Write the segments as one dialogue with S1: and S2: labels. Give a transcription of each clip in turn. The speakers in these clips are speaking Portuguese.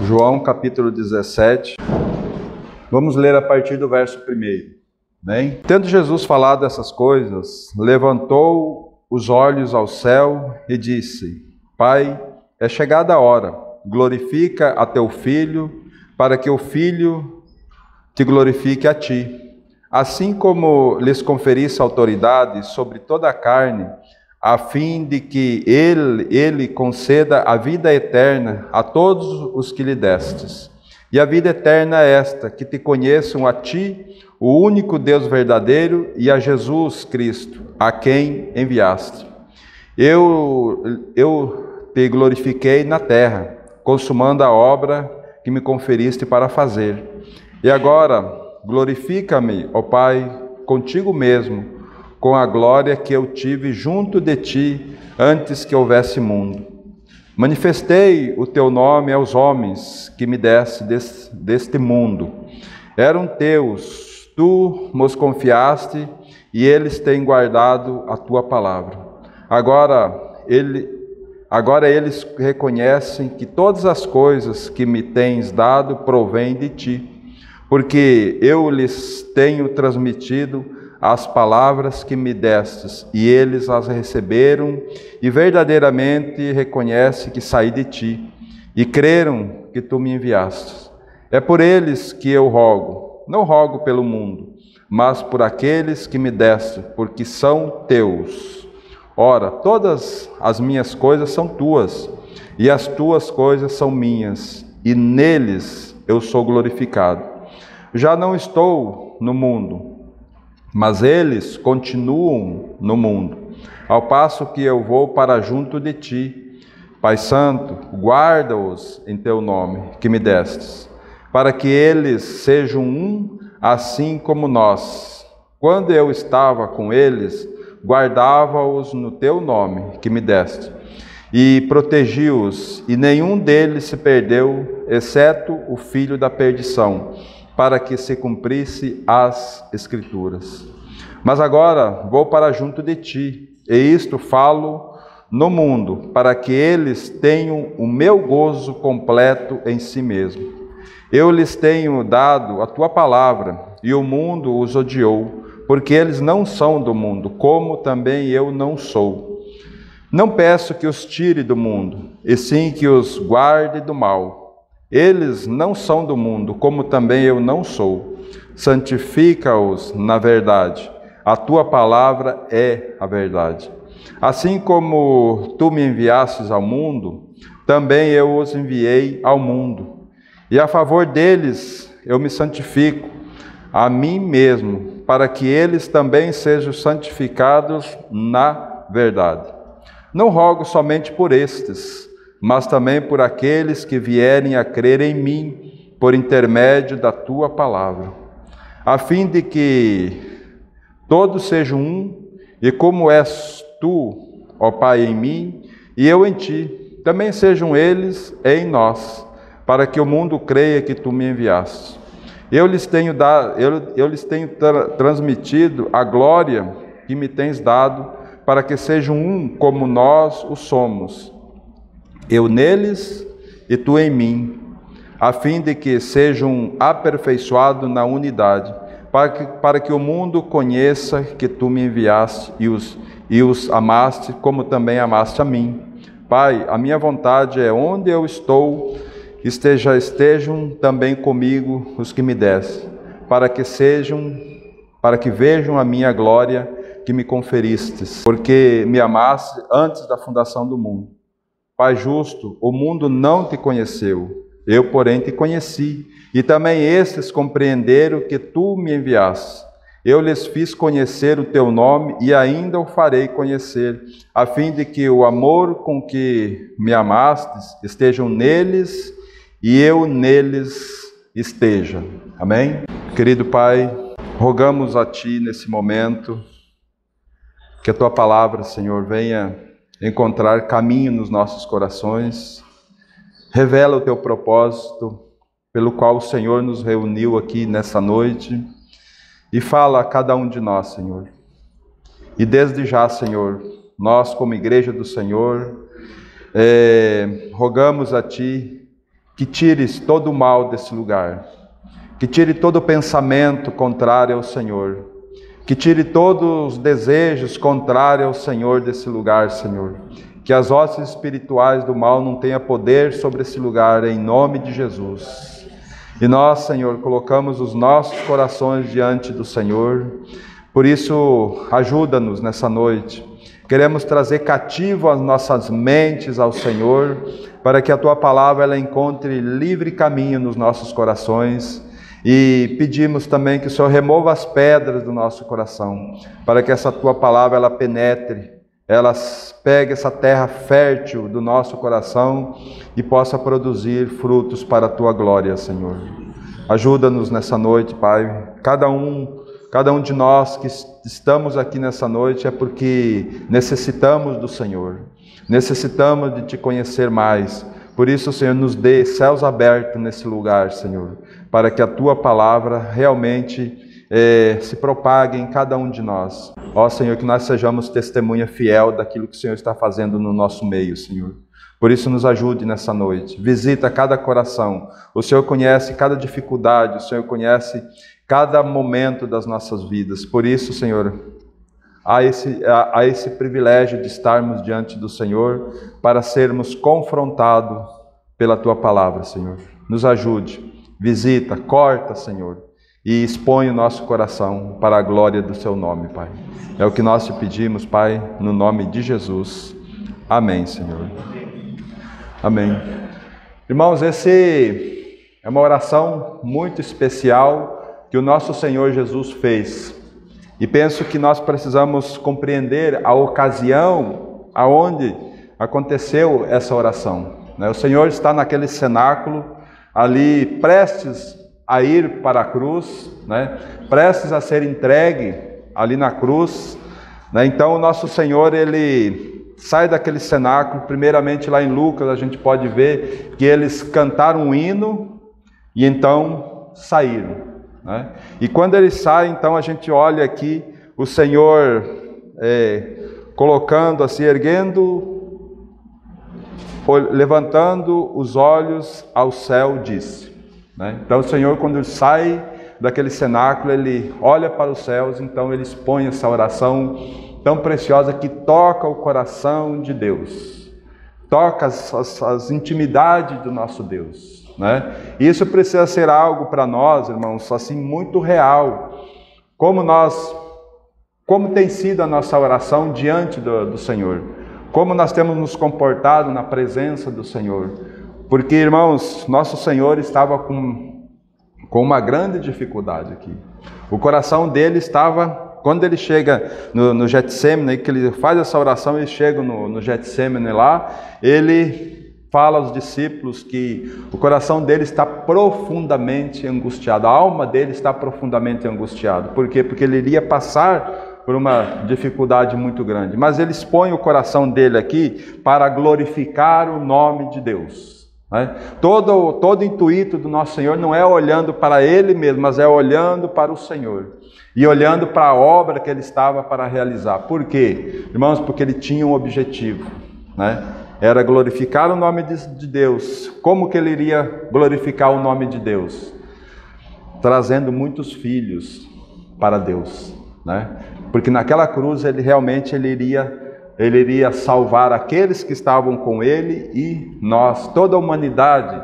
S1: João capítulo 17, vamos ler a partir do verso 1. Bem? Tendo Jesus falado essas coisas, levantou os olhos ao céu e disse: Pai, é chegada a hora, glorifica a teu Filho, para que o Filho te glorifique a ti. Assim como lhes conferisse autoridade sobre toda a carne, a fim de que ele conceda a vida eterna a todos os que lhe destes. E a vida eterna é esta, que te conheçam a ti, o único Deus verdadeiro, e a Jesus Cristo, a quem enviaste. Eu te glorifiquei na terra, consumando a obra que me conferiste para fazer. E agora, glorifica-me, ó Pai, contigo mesmo, com a glória que eu tive junto de ti antes que houvesse mundo. Manifestei o teu nome aos homens que me deste deste mundo. Eram teus, tu nos confiaste e eles têm guardado a tua palavra. Agora eles reconhecem que todas as coisas que me tens dado provêm de ti, porque eu lhes tenho transmitido as palavras que me destes, e eles as receberam, e verdadeiramente reconhecem que saí de ti, e creram que tu me enviastes. É por eles que eu rogo, não rogo pelo mundo, mas por aqueles que me deste, porque são teus. Ora, todas as minhas coisas são tuas, e as tuas coisas são minhas, e neles eu sou glorificado. Já não estou no mundo, mas eles continuam no mundo, ao passo que eu vou para junto de ti. Pai Santo, guarda-os em teu nome, que me destes, para que eles sejam um, assim como nós. Quando eu estava com eles, guardava-os no teu nome, que me deste, e protegi-os, e nenhum deles se perdeu, exceto o filho da perdição, para que se cumprisse as Escrituras. Mas agora vou para junto de ti, e isto falo no mundo, para que eles tenham o meu gozo completo em si mesmo. Eu lhes tenho dado a tua palavra, e o mundo os odiou, porque eles não são do mundo, como também eu não sou. Não peço que os tire do mundo, e sim que os guarde do mal. Eles não são do mundo, como também eu não sou. Santifica-os na verdade. A tua palavra é a verdade. Assim como tu me enviastes ao mundo, também eu os enviei ao mundo. E a favor deles eu me santifico a mim mesmo, para que eles também sejam santificados na verdade. Não rogo somente por estes, mas também por aqueles que vierem a crer em mim, por intermédio da tua palavra, a fim de que todos sejam um, e como és tu, ó Pai, em mim, e eu em ti, também sejam eles em nós, para que o mundo creia que tu me enviaste. Eu lhes tenho transmitido a glória que me tens dado, para que sejam um como nós o somos, eu neles e tu em mim, a fim de que sejam aperfeiçoados na unidade, para que o mundo conheça que tu me enviaste e os amaste, como também amaste a mim. Pai, a minha vontade é onde eu estou, estejam também comigo os que me deste, para que vejam a minha glória que me conferistes, porque me amaste antes da fundação do mundo. Pai justo, o mundo não te conheceu, eu, porém, te conheci, e também estes compreenderam que tu me enviaste. Eu lhes fiz conhecer o teu nome e ainda o farei conhecer, a fim de que o amor com que me amastes estejam neles e eu neles esteja. Amém? Querido Pai, rogamos a Ti nesse momento que a Tua palavra, Senhor, venha encontrar caminho nos nossos corações. Revela o Teu propósito pelo qual o Senhor nos reuniu aqui nessa noite e fala a cada um de nós, Senhor. E desde já, Senhor, nós como igreja do Senhor, rogamos a Ti que tires todo o mal desse lugar, que tire todo o pensamento contrário ao Senhor, que tire todos os desejos contrários ao Senhor desse lugar, Senhor. Que as hostes espirituais do mal não tenham poder sobre esse lugar, em nome de Jesus. E nós, Senhor, colocamos os nossos corações diante do Senhor. Por isso, ajuda-nos nessa noite. Queremos trazer cativo as nossas mentes ao Senhor, para que a Tua palavra ela encontre livre caminho nos nossos corações. E pedimos também que o Senhor remova as pedras do nosso coração, para que essa Tua palavra ela penetre, ela pegue essa terra fértil do nosso coração e possa produzir frutos para a Tua glória, Senhor. Ajuda-nos nessa noite, Pai. Cada um de nós que estamos aqui nessa noite é porque necessitamos do Senhor, necessitamos de Te conhecer mais. Por isso, Senhor, nos dê céus abertos nesse lugar, Senhor, para que a Tua palavra realmente se propague em cada um de nós. Ó Senhor, que nós sejamos testemunha fiel daquilo que o Senhor está fazendo no nosso meio, Senhor. Por isso nos ajude nessa noite. Visita cada coração. O Senhor conhece cada dificuldade, o Senhor conhece cada momento das nossas vidas. Por isso, Senhor, há esse privilégio de estarmos diante do Senhor para sermos confrontados pela Tua palavra, Senhor. Nos ajude, visita, corta, Senhor, e expõe o nosso coração para a glória do Seu nome, Pai. É o que nós Te pedimos, Pai, no nome de Jesus. Amém, Senhor. Amém. Irmãos, esse é uma oração muito especial que o nosso Senhor Jesus fez. E penso que nós precisamos compreender a ocasião aonde aconteceu essa oração. O Senhor está naquele cenáculo, ali prestes a ir para a cruz, prestes a ser entregue ali na cruz. Então o nosso Senhor, Ele sai daquele cenáculo. Primeiramente lá em Lucas a gente pode ver que eles cantaram um hino e então saíram. E quando eles saem, então a gente olha aqui o Senhor colocando assim, levantando os olhos ao céu, disse. Então o Senhor, quando ele sai daquele cenáculo, ele olha para os céus, então ele expõe essa oração tão preciosa que toca o coração de Deus, toca as intimidades do nosso Deus. Isso precisa ser algo para nós, irmãos, assim muito real. Como tem sido a nossa oração diante do Senhor? Como nós temos nos comportado na presença do Senhor? Porque, irmãos, nosso Senhor estava com uma grande dificuldade aqui. O coração dele estava, quando ele chega no Getsêmani, que ele faz essa oração, ele chega no Getsêmani lá, ele fala aos discípulos que o coração dele está profundamente angustiado, a alma dele está profundamente angustiada. Por quê? Porque ele iria passar por uma dificuldade muito grande. Mas ele expõe o coração dele aqui para glorificar o nome de Deus. Todo o intuito do nosso Senhor não é olhando para Ele mesmo, mas é olhando para o Senhor. E olhando para a obra que Ele estava para realizar. Por quê? Irmãos, porque Ele tinha um objetivo. Era glorificar o nome de Deus. Como que Ele iria glorificar o nome de Deus? Trazendo muitos filhos para Deus. Porque naquela cruz Ele realmente iria salvar aqueles que estavam com Ele e nós, toda a humanidade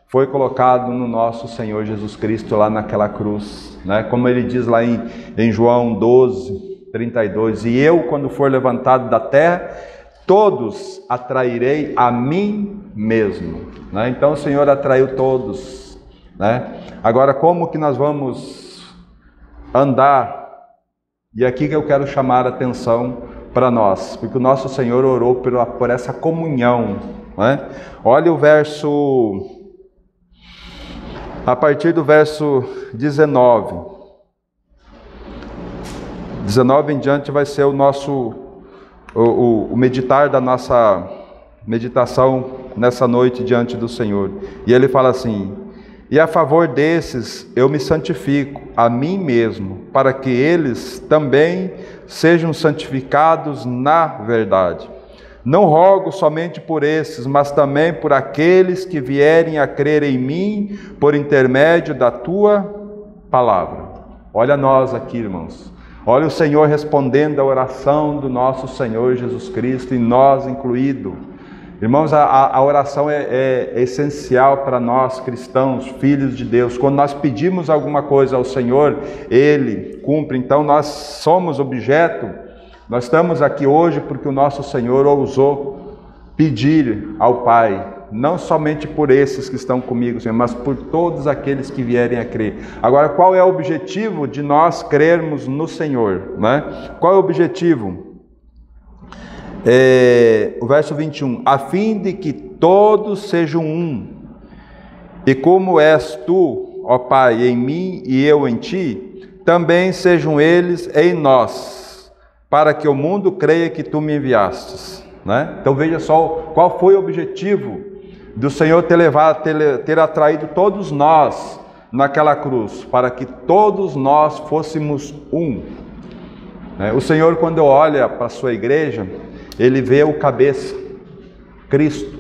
S1: foi colocado no nosso Senhor Jesus Cristo lá naquela cruz. Como Ele diz lá em João 12, 32, e eu, quando for levantado da terra, todos atrairei a mim mesmo. Então o Senhor atraiu todos. Agora, como que nós vamos andar? E aqui que eu quero chamar a atenção para nós, porque o nosso Senhor orou por essa comunhão. Olha o verso, a partir do verso 19 em diante vai ser o nosso, o meditar da nossa meditação nessa noite diante do Senhor. E ele fala assim: e a favor desses eu me santifico a mim mesmo, para que eles também sejam santificados na verdade. Não rogo somente por esses, mas também por aqueles que vierem a crer em mim por intermédio da tua palavra. Olha nós aqui, irmãos. Olha o Senhor respondendo a oração do nosso Senhor Jesus Cristo, e nós incluído. Irmãos, a oração é essencial para nós cristãos, filhos de Deus. Quando nós pedimos alguma coisa ao Senhor, Ele cumpre. Então nós somos objeto. Nós estamos aqui hoje porque o nosso Senhor ousou pedir ao Pai, não somente por esses que estão comigo, Senhor, mas por todos aqueles que vierem a crer. Agora, qual é o objetivo de nós crermos no Senhor, né? Qual é o objetivo? O verso 21, a fim de que todos sejam um, e como és tu, ó Pai, em mim e eu em ti, também sejam eles em nós, para que o mundo creia que tu me enviastes, né? Então veja só qual foi o objetivo do Senhor ter atraído todos nós naquela cruz, para que todos nós fôssemos um, né? O Senhor, quando olha para a sua igreja, Ele vê o cabeça, Cristo,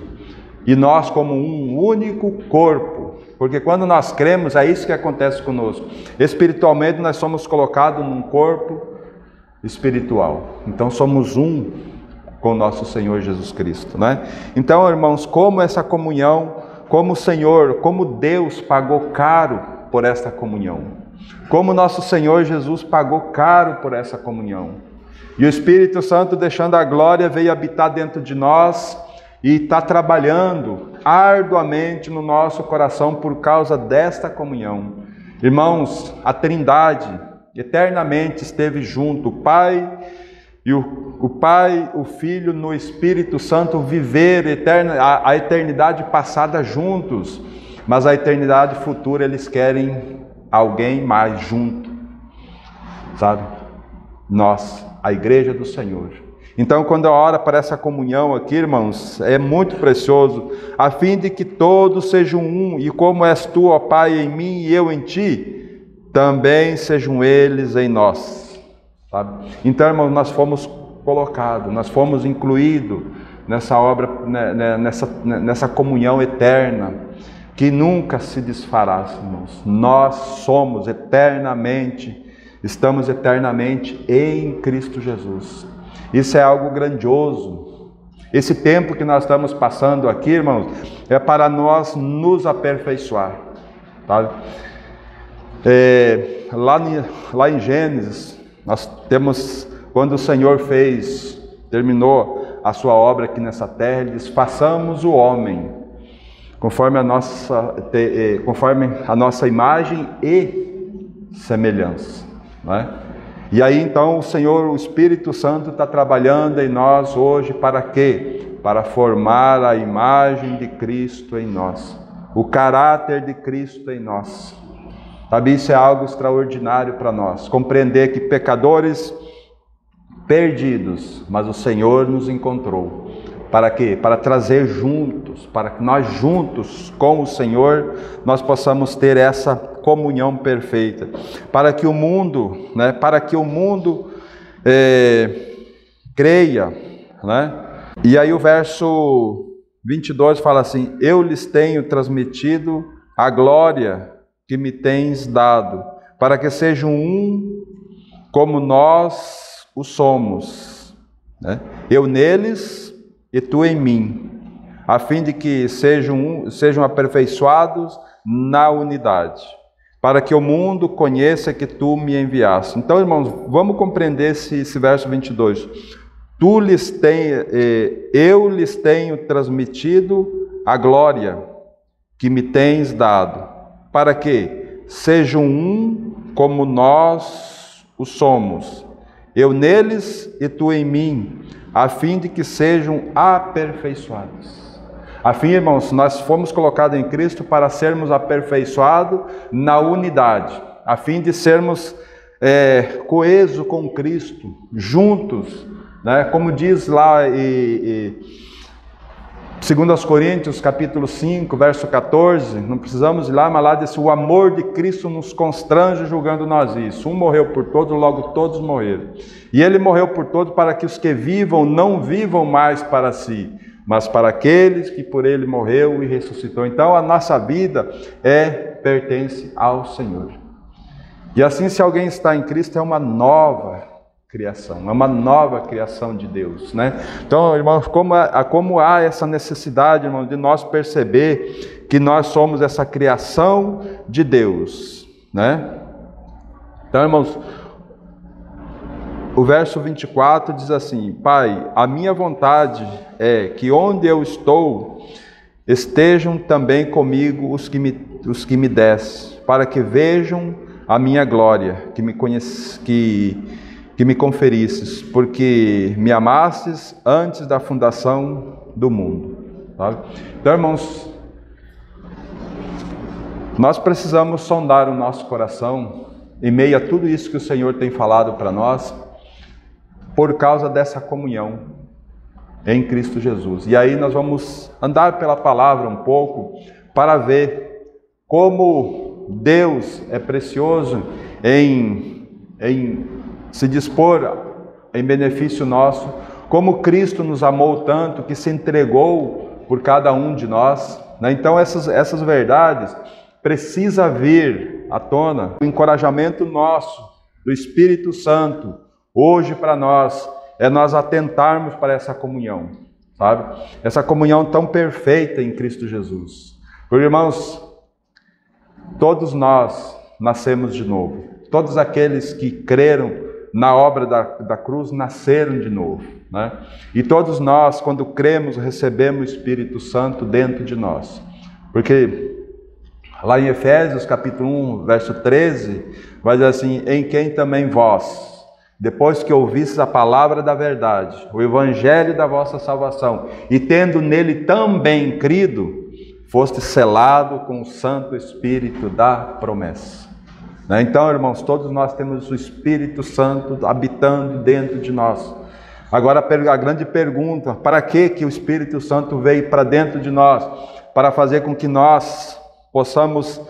S1: e nós como um único corpo, porque quando nós cremos, é isso que acontece conosco. Espiritualmente nós somos colocados num corpo espiritual, então somos um com o nosso Senhor Jesus Cristo, né? Então, irmãos, como essa comunhão, como o Senhor, como Deus pagou caro por esta comunhão, como nosso Senhor Jesus pagou caro por essa comunhão. E o Espírito Santo, deixando a glória, veio habitar dentro de nós e está trabalhando arduamente no nosso coração por causa desta comunhão. Irmãos, a Trindade eternamente esteve junto, o Pai, o Filho no Espírito Santo viver a eternidade passada juntos, mas a eternidade futura eles querem alguém mais junto, sabe? Nós, a igreja do Senhor. Então, quando eu oro para essa comunhão aqui, irmãos, é muito precioso, a fim de que todos sejam um, e como és tu, ó Pai, em mim e eu em ti, também sejam eles em nós, sabe? Então, irmãos, nós fomos colocados, nós fomos incluídos nessa obra, nessa comunhão eterna, que nunca se desfará, irmãos. Nós somos eternamente, estamos eternamente em Cristo Jesus. Isso é algo grandioso. Esse tempo que nós estamos passando aqui, irmãos, é para nós nos aperfeiçoar, tá? Lá em Gênesis, nós temos, quando o Senhor terminou a sua obra aqui nessa terra, Ele diz: façamos o homem conforme a nossa imagem e semelhança, né? E aí então o Senhor, o Espírito Santo está trabalhando em nós hoje para quê? Para formar a imagem de Cristo em nós, o caráter de Cristo em nós. Sabe, isso é algo extraordinário para nós, compreender que pecadores perdidos, mas o Senhor nos encontrou. Para quê? Para trazer juntos, para que nós juntos com o Senhor, nós possamos ter essa comunhão perfeita. Para que o mundo, né, creia, né? E aí o verso 22 fala assim: eu lhes tenho transmitido a glória que me tens dado, para que sejam um como nós o somos, né? Eu neles e tu em mim, a fim de que sejam aperfeiçoados na unidade, para que o mundo conheça que tu me enviaste. Então, irmãos, vamos compreender esse verso 22. Eu lhes tenho transmitido a glória que me tens dado, para que sejam um como nós o somos, eu neles e tu em mim, a fim de que sejam aperfeiçoados. A fim, irmãos, nós fomos colocados em Cristo para sermos aperfeiçoados na unidade, a fim de sermos coesos com Cristo, juntos, né? Como diz lá Segundo Coríntios, capítulo 5, verso 14, não precisamos ir lá, mas lá diz: o amor de Cristo nos constrange julgando nós isso. Um morreu por todos, logo todos morreram. E ele morreu por todos para que os que vivam não vivam mais para si, mas para aqueles que por ele morreu e ressuscitou. Então a nossa vida pertence ao Senhor. E assim, se alguém está em Cristo, é uma nova criação, é uma nova criação de Deus, né? Então, irmãos, como há essa necessidade, irmãos, de nós perceber que nós somos essa criação de Deus, né? Então, irmãos, o verso 24 diz assim: Pai, a minha vontade é que onde eu estou, estejam também comigo os que me deste, para que vejam a minha glória, que me conferisses, porque me amastes antes da fundação do mundo. Sabe? Então, irmãos, nós precisamos sondar o nosso coração em meio a tudo isso que o Senhor tem falado para nós, por causa dessa comunhão em Cristo Jesus. E aí nós vamos andar pela palavra um pouco para ver como Deus é precioso em se dispor em benefício nosso, como Cristo nos amou tanto que se entregou por cada um de nós, né? Então essas verdades precisam vir à tona. O encorajamento nosso, do Espírito Santo, hoje para nós, é nós atentarmos para essa comunhão, sabe? Essa comunhão tão perfeita em Cristo Jesus. Porque, irmãos, todos nós nascemos de novo. Todos aqueles que creram na obra da cruz nasceram de novo, né? E todos nós, quando cremos, recebemos o Espírito Santo dentro de nós. Porque lá em Efésios, capítulo 1, verso 13, vai dizer assim: em quem também vós, depois que ouvistes a palavra da verdade, o evangelho da vossa salvação, e tendo nele também crido, foste selado com o Santo Espírito da promessa. Então, irmãos, todos nós temos o Espírito Santo habitando dentro de nós. Agora, a grande pergunta: para que o Espírito Santo veio para dentro de nós? Para fazer com que nós possamos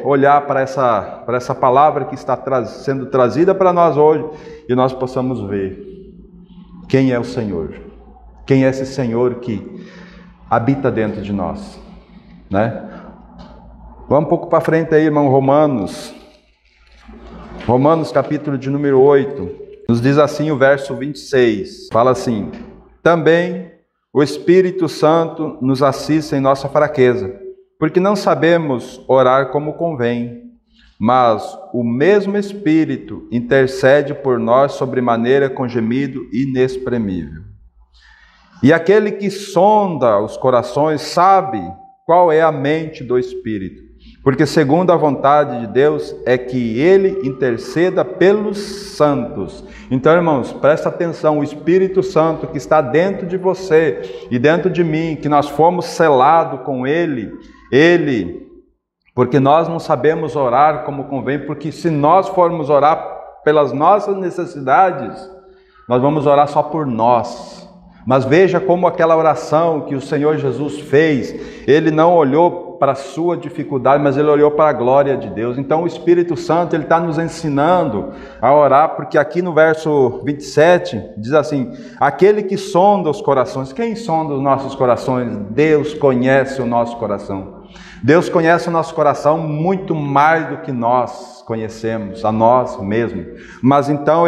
S1: olhar para essa palavra que está sendo trazida para nós hoje, e nós possamos ver quem é o Senhor. Quem é esse Senhor que habita dentro de nós, né? Vamos um pouco para frente aí, irmão. Romanos capítulo de número 8, nos diz assim o verso 26, fala assim: também o Espírito Santo nos assiste em nossa fraqueza, porque não sabemos orar como convém, mas o mesmo Espírito intercede por nós sobremaneira com gemido inexprimível. E aquele que sonda os corações sabe qual é a mente do Espírito, porque segundo a vontade de Deus é que Ele interceda pelos santos. Então, irmãos, presta atenção: o Espírito Santo que está dentro de você e dentro de mim, que nós fomos selados com Ele, porque nós não sabemos orar como convém, porque se nós formos orar pelas nossas necessidades, nós vamos orar só por nós. Mas veja como aquela oração que o Senhor Jesus fez, Ele não olhou para a sua dificuldade, mas Ele olhou para a glória de Deus. Então o Espírito Santo, Ele está nos ensinando a orar, porque aqui no verso 27, diz assim: aquele que sonda os corações. Quem sonda os nossos corações? Deus conhece o nosso coração. Deus conhece o nosso coração muito mais do que nós conhecemos, a nós mesmos. Mas então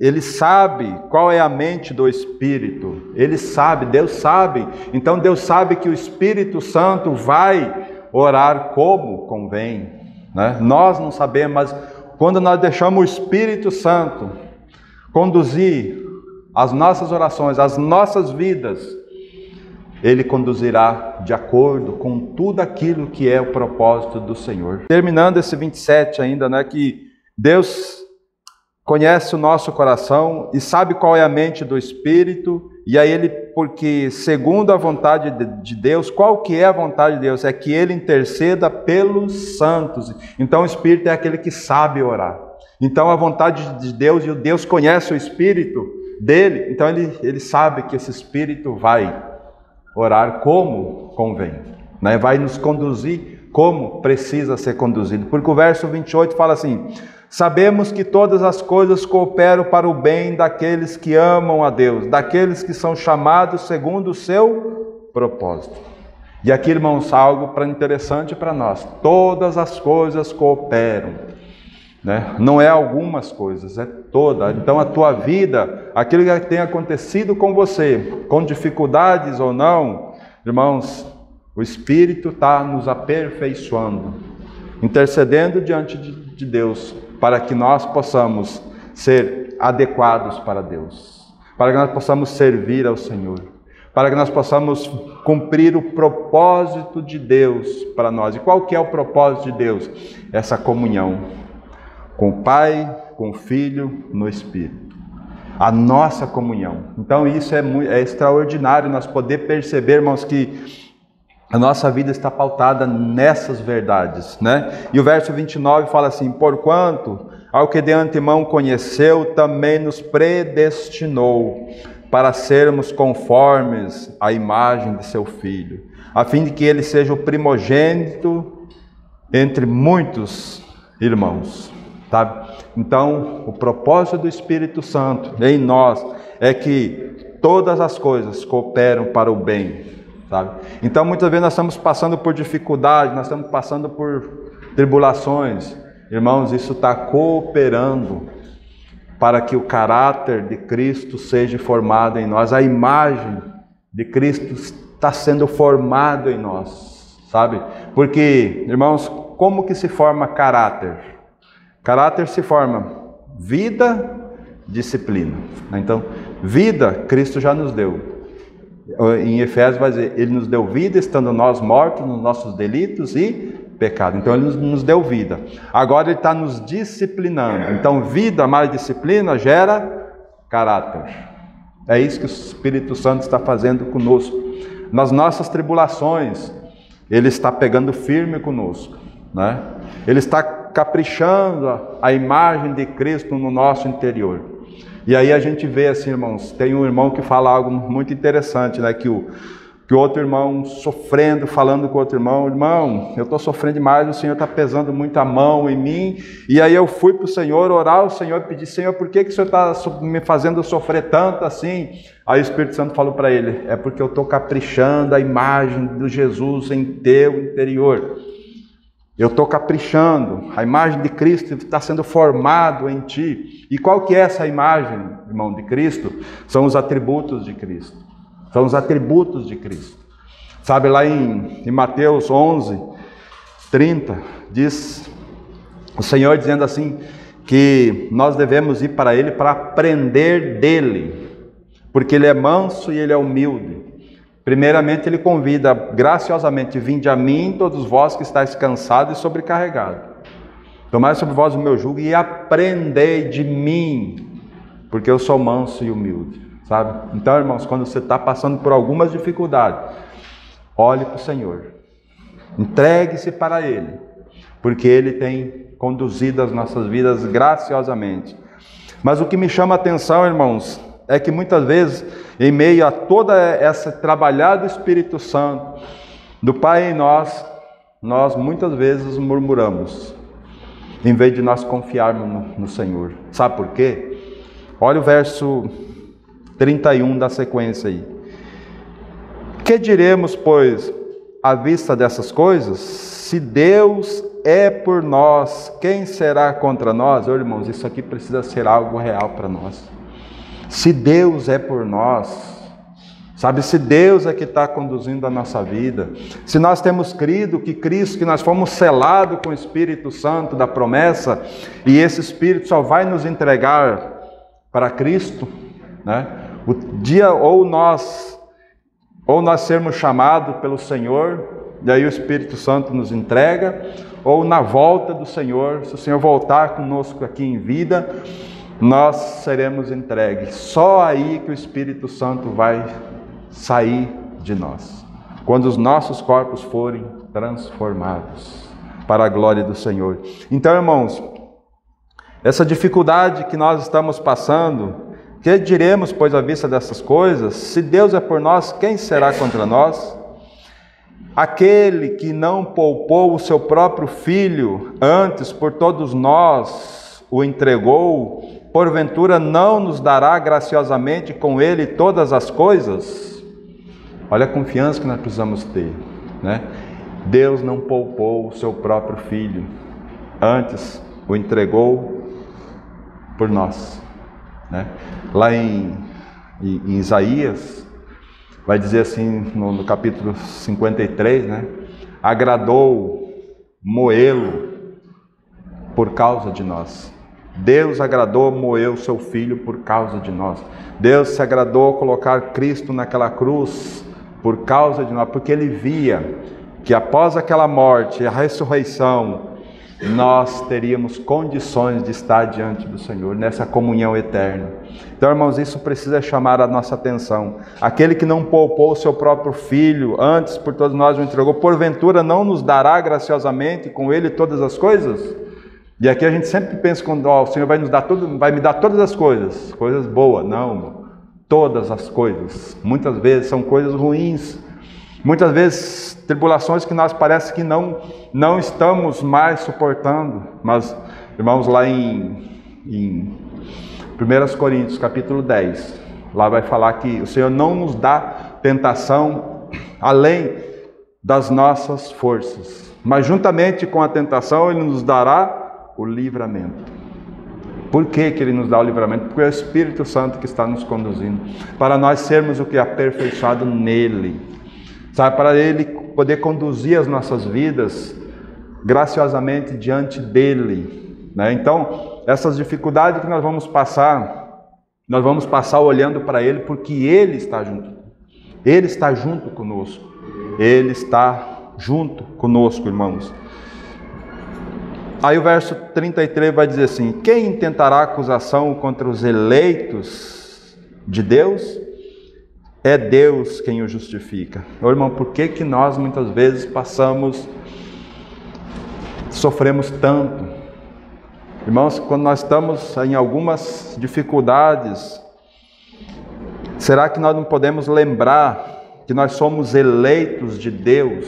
S1: Ele sabe qual é a mente do Espírito. Ele sabe, Deus sabe. Então Deus sabe que o Espírito Santo vai orar como convém, né? Nós não sabemos, mas quando nós deixamos o Espírito Santo conduzir as nossas orações, as nossas vidas, Ele conduzirá de acordo com tudo aquilo que é o propósito do Senhor. Terminando esse 27 ainda, né, que Deus conhece o nosso coração e sabe qual é a mente do Espírito, e aí porque segundo a vontade de Deus, qual que é a vontade de Deus? É que Ele interceda pelos santos. Então o Espírito é aquele que sabe orar. Então a vontade de Deus, e o Deus conhece o Espírito, dele, então ele sabe que esse Espírito vai orar como convém, né? Vai nos conduzir como precisa ser conduzido. Porque o verso 28 fala assim: sabemos que todas as coisas cooperam para o bem daqueles que amam a Deus, daqueles que são chamados segundo o seu propósito. E aqui, irmãos, algo interessante para nós: todas as coisas cooperam, né? Não é algumas coisas, é toda. Então a tua vida, aquilo que tem acontecido com você, com dificuldades ou não, irmãos, o Espírito está nos aperfeiçoando, intercedendo diante de Deus, para que nós possamos ser adequados para Deus, para que nós possamos servir ao Senhor, para que nós possamos cumprir o propósito de Deus para nós. E qual que é o propósito de Deus? Essa comunhão com o Pai, com o Filho, no Espírito. A nossa comunhão. Então isso é extraordinário, nós poder perceber, irmãos, que a nossa vida está pautada nessas verdades, né? E o verso 29 fala assim: porquanto, ao que de antemão conheceu, também nos predestinou para sermos conformes à imagem de seu Filho, a fim de que ele seja o primogênito entre muitos irmãos. Sabe? Então, o propósito do Espírito Santo em nós é que todas as coisas cooperam para o bem. Sabe? Então, muitas vezes nós estamos passando por dificuldades, nós estamos passando por tribulações. Irmãos, isso está cooperando para que o caráter de Cristo seja formado em nós. A imagem de Cristo está sendo formada em nós, sabe? Porque, irmãos, como que se forma caráter? Caráter se forma vida, disciplina. Então, vida, Cristo já nos deu. Em Efésios vai dizer, Ele nos deu vida, estando nós mortos nos nossos delitos e pecado. Então Ele nos deu vida. Agora Ele está nos disciplinando. Então vida mais disciplina gera caráter. É isso que o Espírito Santo está fazendo conosco. Nas nossas tribulações, Ele está pegando firme conosco, né? Ele está caprichando a imagem de Cristo no nosso interior. E aí a gente vê assim, irmãos, tem um irmão que fala algo muito interessante, né? Que o outro irmão sofrendo, falando com o outro irmão: irmão, eu estou sofrendo demais, o Senhor está pesando muito a mão em mim. E aí eu fui para o Senhor, orar ao Senhor, pedir: Senhor, por que o Senhor está me fazendo sofrer tanto assim? Aí o Espírito Santo falou para ele: é porque eu estou caprichando a imagem do Jesus em teu interior. Eu estou caprichando, a imagem de Cristo está sendo formado em ti. E qual que é essa imagem, irmão, de Cristo? São os atributos de Cristo. São os atributos de Cristo. Sabe, lá em Mateus 11, 30, diz o Senhor dizendo assim, que nós devemos ir para Ele para aprender dEle, porque Ele é manso e Ele é humilde. Primeiramente, Ele convida graciosamente: vinde a mim, todos vós que estáis cansados e sobrecarregados. Tomai sobre vós o meu jugo e aprendei de mim, porque eu sou manso e humilde. Sabe? Então, irmãos, quando você está passando por algumas dificuldades, olhe para o Senhor. Entregue-se para Ele, porque Ele tem conduzido as nossas vidas graciosamente. Mas o que me chama a atenção, irmãos, é que muitas vezes, em meio a toda essa trabalhar do Espírito Santo, do Pai em nós muitas vezes murmuramos, em vez de nós confiarmos no Senhor. Sabe por quê? Olha o verso 31 da sequência aí. Que diremos, pois, à vista dessas coisas? Se Deus é por nós, quem será contra nós? Ô, irmãos, isso aqui precisa ser algo real para nós. Se Deus é por nós, sabe, se Deus é que está conduzindo a nossa vida, se nós temos crido que Cristo, que nós fomos selados com o Espírito Santo da promessa, e esse Espírito só vai nos entregar para Cristo, né? O dia ou nós sermos chamados pelo Senhor, e aí o Espírito Santo nos entrega, ou na volta do Senhor, se o Senhor voltar conosco aqui em vida, nós seremos entregues. Só aí que o Espírito Santo vai sair de nós, quando os nossos corpos forem transformados para a glória do Senhor. Então, irmãos, essa dificuldade que nós estamos passando Que diremos, pois, à vista dessas coisas? Se Deus é por nós, quem será contra nós? Aquele que não poupou o seu próprio Filho, antes por todos nós o entregou, porventura não nos dará graciosamente com Ele todas as coisas? Olha a confiança que nós precisamos ter, né? Deus não poupou o seu próprio Filho, antes o entregou por nós, né? Lá em Isaías, vai dizer assim no capítulo 53, né? Agradou moê-lo por causa de nós. Deus agradou moer o seu Filho por causa de nós. Deus se agradou colocar Cristo naquela cruz por causa de nós, porque Ele via que após aquela morte e a ressurreição, nós teríamos condições de estar diante do Senhor, nessa comunhão eterna. Então, irmãos, isso precisa chamar a nossa atenção. Aquele que não poupou o seu próprio Filho, antes por todos nós o entregou, porventura não nos dará graciosamente com Ele todas as coisas? E aqui a gente sempre pensa que o Senhor vai nos dar tudo, vai me dar todas as coisas, coisas boas. Não, todas as coisas. Muitas vezes são coisas ruins. Muitas vezes tribulações que nós parece que não estamos mais suportando. Mas, irmãos, lá em 1 Coríntios, capítulo 10, lá vai falar que o Senhor não nos dá tentação além das nossas forças. Mas juntamente com a tentação, Ele nos dará o livramento. Por que Ele nos dá o livramento? Porque é o Espírito Santo que está nos conduzindo, para nós sermos o que é aperfeiçoado nele, sabe? Para Ele poder conduzir as nossas vidas graciosamente diante dele, né? Então, essas dificuldades que nós vamos passar olhando para Ele, porque Ele está junto. Ele está junto conosco. Ele está junto conosco, irmãos. Aí o verso 33 vai dizer assim: quem intentará acusação contra os eleitos de Deus? É Deus quem o justifica. Ô, irmão, por que nós muitas vezes sofremos tanto? Irmãos, quando nós estamos em algumas dificuldades, será que nós não podemos lembrar que nós somos eleitos de Deus?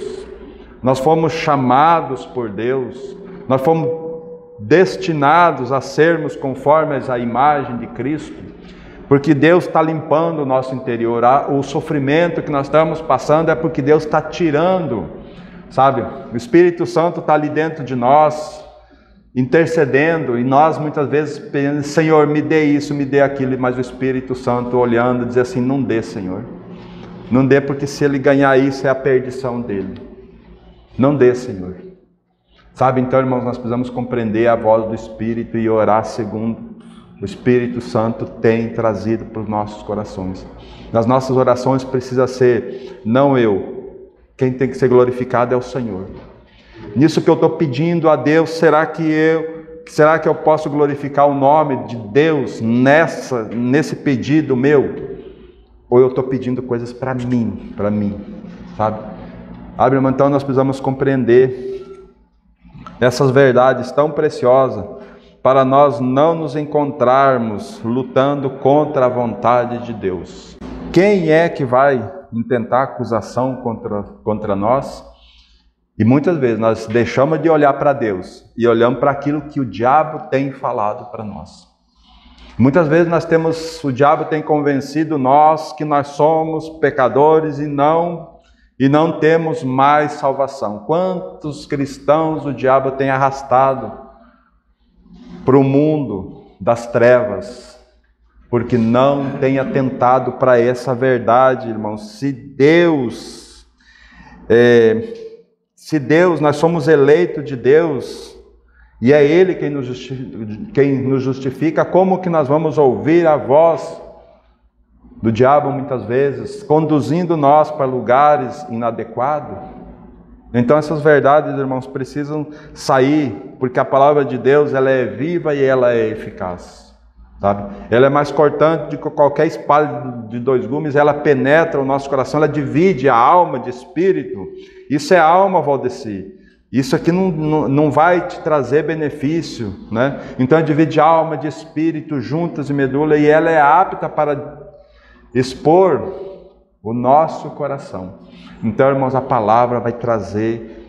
S1: Nós fomos chamados por Deus. Nós fomos destinados a sermos conformes à imagem de Cristo, porque Deus está limpando o nosso interior. O sofrimento que nós estamos passando é porque Deus está tirando, sabe? O Espírito Santo está ali dentro de nós, intercedendo, e nós muitas vezes pensamos: Senhor, me dê isso, me dê aquilo, mas o Espírito Santo olhando, diz assim: não dê, Senhor, não dê, porque se ele ganhar isso é a perdição dele. Não dê, Senhor. Sabe, então, irmãos, nós precisamos compreender a voz do Espírito e orar segundo o Espírito Santo tem trazido para os nossos corações. Nas nossas orações precisa ser, não eu, quem tem que ser glorificado é o Senhor. Nisso que eu estou pedindo a Deus, será que eu posso glorificar o nome de Deus nesse pedido meu? Ou eu estou pedindo coisas para mim, sabe? Sabe, irmão, então nós precisamos compreender essas verdades tão preciosas, para nós não nos encontrarmos lutando contra a vontade de Deus. Quem é que vai intentar acusação contra nós? E muitas vezes nós deixamos de olhar para Deus e olhamos para aquilo que o diabo tem falado para nós. Muitas vezes o diabo tem convencido nós que nós somos pecadores e não temos mais salvação. Quantos cristãos o diabo tem arrastado para o mundo das trevas, porque não tem atentado para essa verdade, irmãos. Se Deus, nós somos eleitos de Deus, e é Ele quem nos justifica, como que nós vamos ouvir a voz do diabo muitas vezes, conduzindo nós para lugares inadequados? Então essas verdades, irmãos, precisam sair, porque a palavra de Deus, ela é viva e ela é eficaz, sabe? Ela é mais cortante do que qualquer espada de dois gumes, ela penetra o nosso coração, ela divide a alma de espírito. Isso é alma, Valdeci. Isso aqui não vai te trazer benefício, né? Então divide alma de espírito juntas e medula, e ela é apta para expor o nosso coração. Então, irmãos, a palavra vai trazer,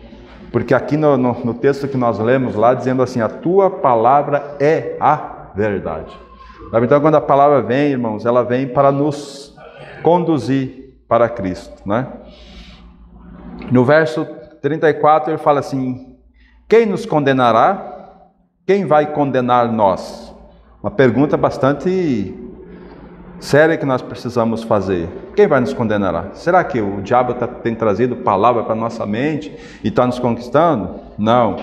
S1: porque aqui no texto que nós lemos lá, dizendo assim, a tua palavra é a verdade. Então, quando a palavra vem, irmãos, ela vem para nos conduzir para Cristo, né? No verso 34 ele fala assim, quem nos condenará? Quem vai condenar nós? Uma pergunta bastante séria que nós precisamos fazer. Quem vai nos condenar? Será que o diabo tem trazido palavra para a nossa mente e está nos conquistando? Não.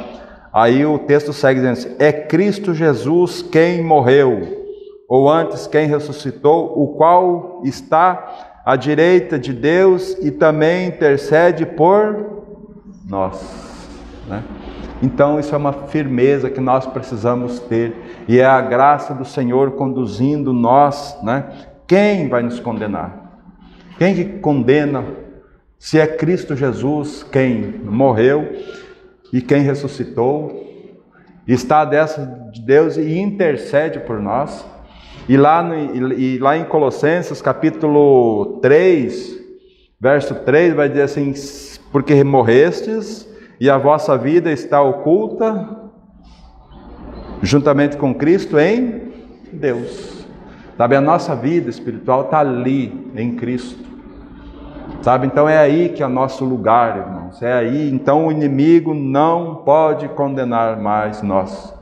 S1: Aí o texto segue dizendo assim, é Cristo Jesus quem morreu, ou antes quem ressuscitou, o qual está à direita de Deus e também intercede por nós, né? Então isso é uma firmeza que nós precisamos ter, e é a graça do Senhor conduzindo nós, né? Quem vai nos condenar? Quem que condena? Se é Cristo Jesus quem morreu e quem ressuscitou, está à destra de Deus e intercede por nós. E lá em Colossenses capítulo 3, verso 3, vai dizer assim, porque morrestes e a vossa vida está oculta juntamente com Cristo em Deus. Sabe, a nossa vida espiritual está ali em Cristo. Sabe, então é aí que é o nosso lugar, irmãos. É aí, então o inimigo não pode condenar mais nós.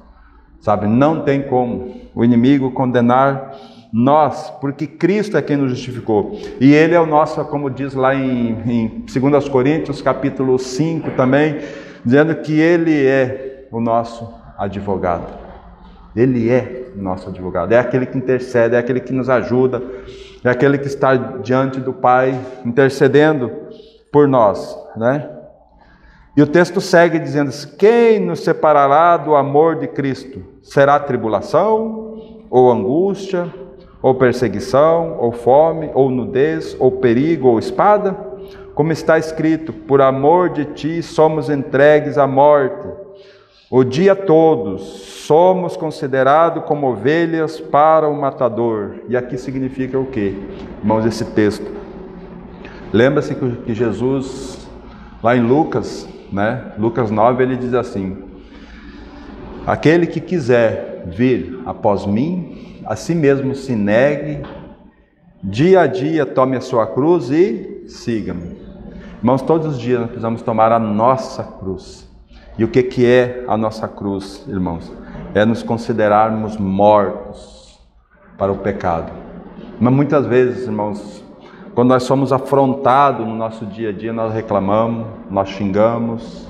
S1: Sabe, não tem como o inimigo condenar nós, porque Cristo é quem nos justificou. E Ele é o nosso, como diz lá em 2 Coríntios, capítulo 5 também, dizendo que Ele é o nosso advogado. Ele é o nosso advogado, é aquele que intercede, é aquele que nos ajuda, é aquele que está diante do Pai, intercedendo por nós, né? E o texto segue dizendo, quem nos separará do amor de Cristo? Será tribulação, ou angústia, ou perseguição, ou fome, ou nudez, ou perigo, ou espada? Como está escrito, por amor de ti somos entregues à morte. O dia todo somos considerados como ovelhas para o matador. E aqui significa o quê? Irmãos, esse texto. Lembra-se que Jesus, lá em Lucas, né? Lucas 9, ele diz assim, aquele que quiser vir após mim, a si mesmo se negue, dia a dia tome a sua cruz e siga-me. Irmãos, todos os dias nós precisamos tomar a nossa cruz. E o que é a nossa cruz, irmãos? É nos considerarmos mortos para o pecado. Mas muitas vezes, irmãos, quando nós somos afrontados no nosso dia a dia, nós reclamamos, nós xingamos,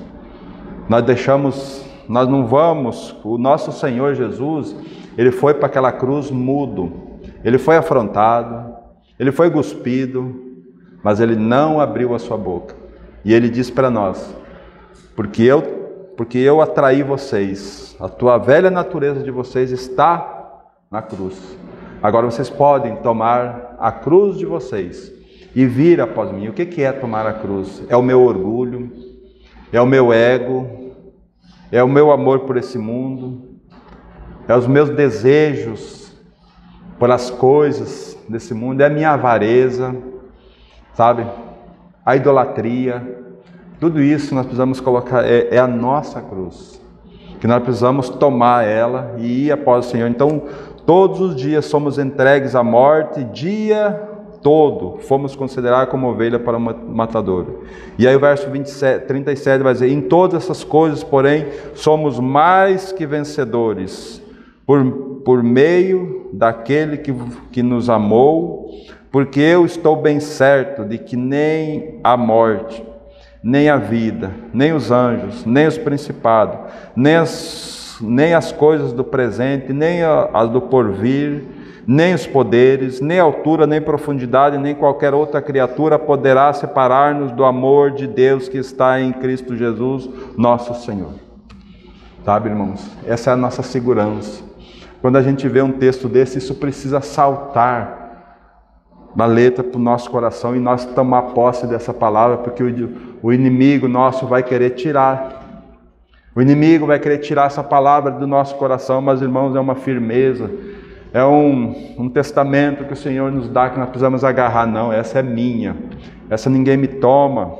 S1: nós não vamos. O nosso Senhor Jesus, Ele foi para aquela cruz mudo, Ele foi afrontado, Ele foi cuspido, mas Ele não abriu a sua boca. E Ele diz para nós, porque eu atraí vocês, a tua velha natureza de vocês está na cruz. Agora vocês podem tomar a cruz de vocês e vir após mim. O que é tomar a cruz? É o meu orgulho, é o meu ego, é o meu amor por esse mundo, é os meus desejos pelas coisas desse mundo, é a minha avareza, sabe? A idolatria. Tudo isso nós precisamos colocar, é a nossa cruz, que nós precisamos tomar ela e ir após o Senhor. Então, todos os dias somos entregues à morte, dia todo fomos considerados como ovelha para o matador. E aí o verso 37 vai dizer, em todas essas coisas, porém, somos mais que vencedores, por meio daquele que nos amou, porque eu estou bem certo de que nem a morte, nem a vida, nem os anjos, nem os principados, nem as coisas do presente, nem as do porvir, nem os poderes, nem altura, nem profundidade, nem qualquer outra criatura poderá separar-nos do amor de Deus que está em Cristo Jesus, nosso Senhor. Sabe, irmãos? Essa é a nossa segurança. Quando a gente vê um texto desse, isso precisa saltar na letra para o nosso coração e nós tomar posse dessa palavra, porque o inimigo nosso vai querer tirar O inimigo vai querer tirar essa palavra do nosso coração, mas, irmãos, é uma firmeza, é um testamento que o Senhor nos dá, que nós precisamos agarrar. Não, essa é minha, essa ninguém me toma,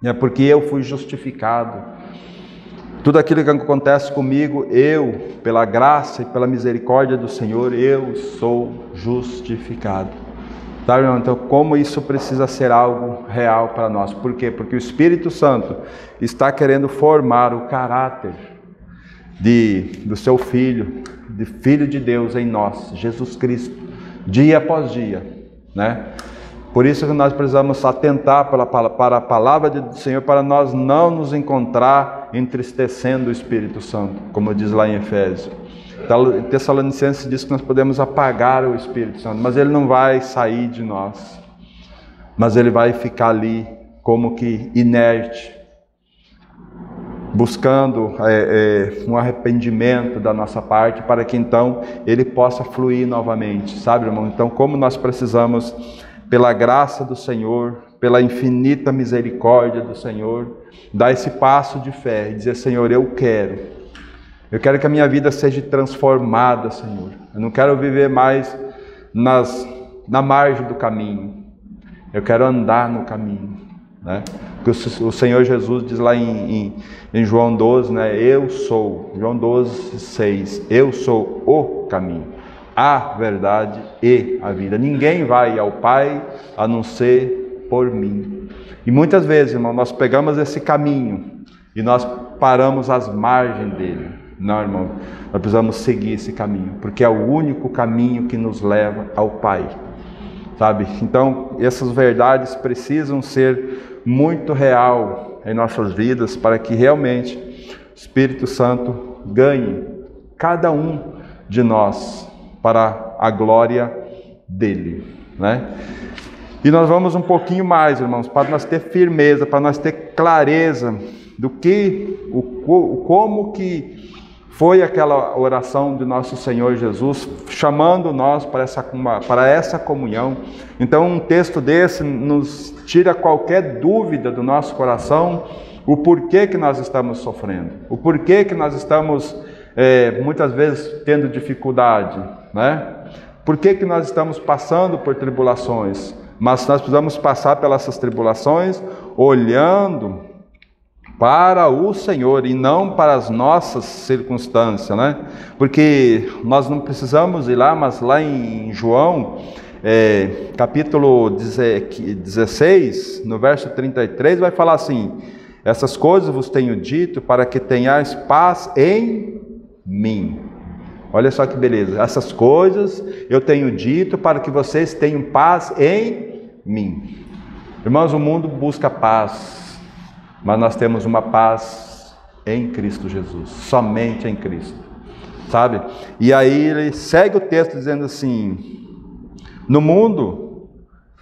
S1: é porque eu fui justificado. Tudo aquilo que acontece comigo, eu, pela graça e pela misericórdia do Senhor, eu sou justificado. Tá, irmão? Então, como isso precisa ser algo real para nós? Por quê? Porque o Espírito Santo está querendo formar o caráter do seu Filho, de Filho de Deus em nós, Jesus Cristo, dia após dia, né? Por isso que nós precisamos atentar para a palavra do Senhor, para nós não nos encontrar entristecendo o Espírito Santo, como diz lá em Efésios. Tessalonicenses diz que nós podemos apagar o Espírito Santo, mas ele não vai sair de nós, mas ele vai ficar ali como que inerte, buscando um arrependimento da nossa parte, para que então ele possa fluir novamente, sabe, irmão? Então, como nós precisamos, pela graça do Senhor, pela infinita misericórdia do Senhor, dar esse passo de fé e dizer: Senhor, eu quero que a minha vida seja transformada, Senhor. Eu não quero viver mais na margem do caminho. Eu quero andar no caminho, né? Porque o Senhor Jesus diz lá em João 12, né? Eu sou, João 12, 6, eu sou o caminho, a verdade e a vida. Ninguém vai ao Pai a não ser por mim. E muitas vezes, irmão, nós pegamos esse caminho e nós paramos às margens dele. Não, irmão, nós precisamos seguir esse caminho, porque é o único caminho que nos leva ao Pai, sabe? Então, essas verdades precisam ser muito real em nossas vidas, para que realmente o Espírito Santo ganhe cada um de nós para a glória dele, né? E nós vamos um pouquinho mais, irmãos, para nós ter firmeza, para nós ter clareza do como que foi aquela oração de nosso Senhor Jesus, chamando nós para essa comunhão. Então, um texto desse nos tira qualquer dúvida do nosso coração, o porquê que nós estamos sofrendo, o porquê que nós estamos, muitas vezes, tendo dificuldade, né? Por que nós estamos passando por tribulações? Mas nós precisamos passar pelas essas tribulações olhando para o Senhor e não para as nossas circunstâncias, né? Porque nós não precisamos ir lá, mas lá em João, capítulo 16, no verso 33, vai falar assim: essas coisas vos tenho dito para que tenhais paz em mim. Olha só que beleza, essas coisas eu tenho dito para que vocês tenham paz em mim. Irmãos, o mundo busca paz, mas nós temos uma paz em Cristo Jesus, somente em Cristo, sabe? E aí ele segue o texto dizendo assim: no mundo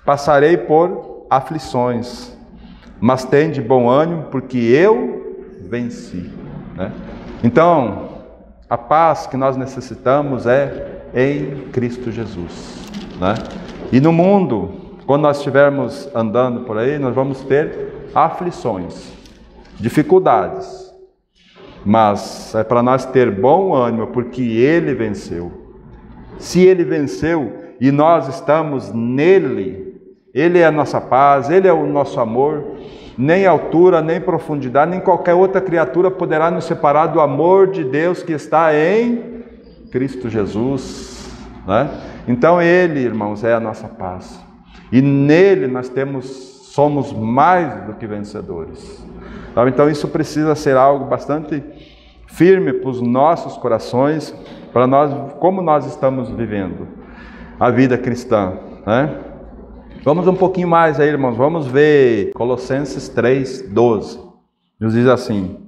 S1: passarei por aflições, mas tende bom ânimo, porque eu venci, né? Então, a paz que nós necessitamos é em Cristo Jesus, né? E no mundo, quando nós estivermos andando por aí, nós vamos ter aflições, dificuldades, mas é para nós ter bom ânimo, porque Ele venceu. Se Ele venceu e nós estamos nele, Ele é a nossa paz, Ele é o nosso amor. Nem altura, nem profundidade, nem qualquer outra criatura poderá nos separar do amor de Deus que está em Cristo Jesus, né? Então Ele, irmãos, é a nossa paz, e nele nós somos mais do que vencedores. Então isso precisa ser algo bastante firme para os nossos corações, para nós, como nós estamos vivendo a vida cristã, né? Vamos um pouquinho mais aí, irmãos, vamos ver Colossenses 3:12, nos diz assim: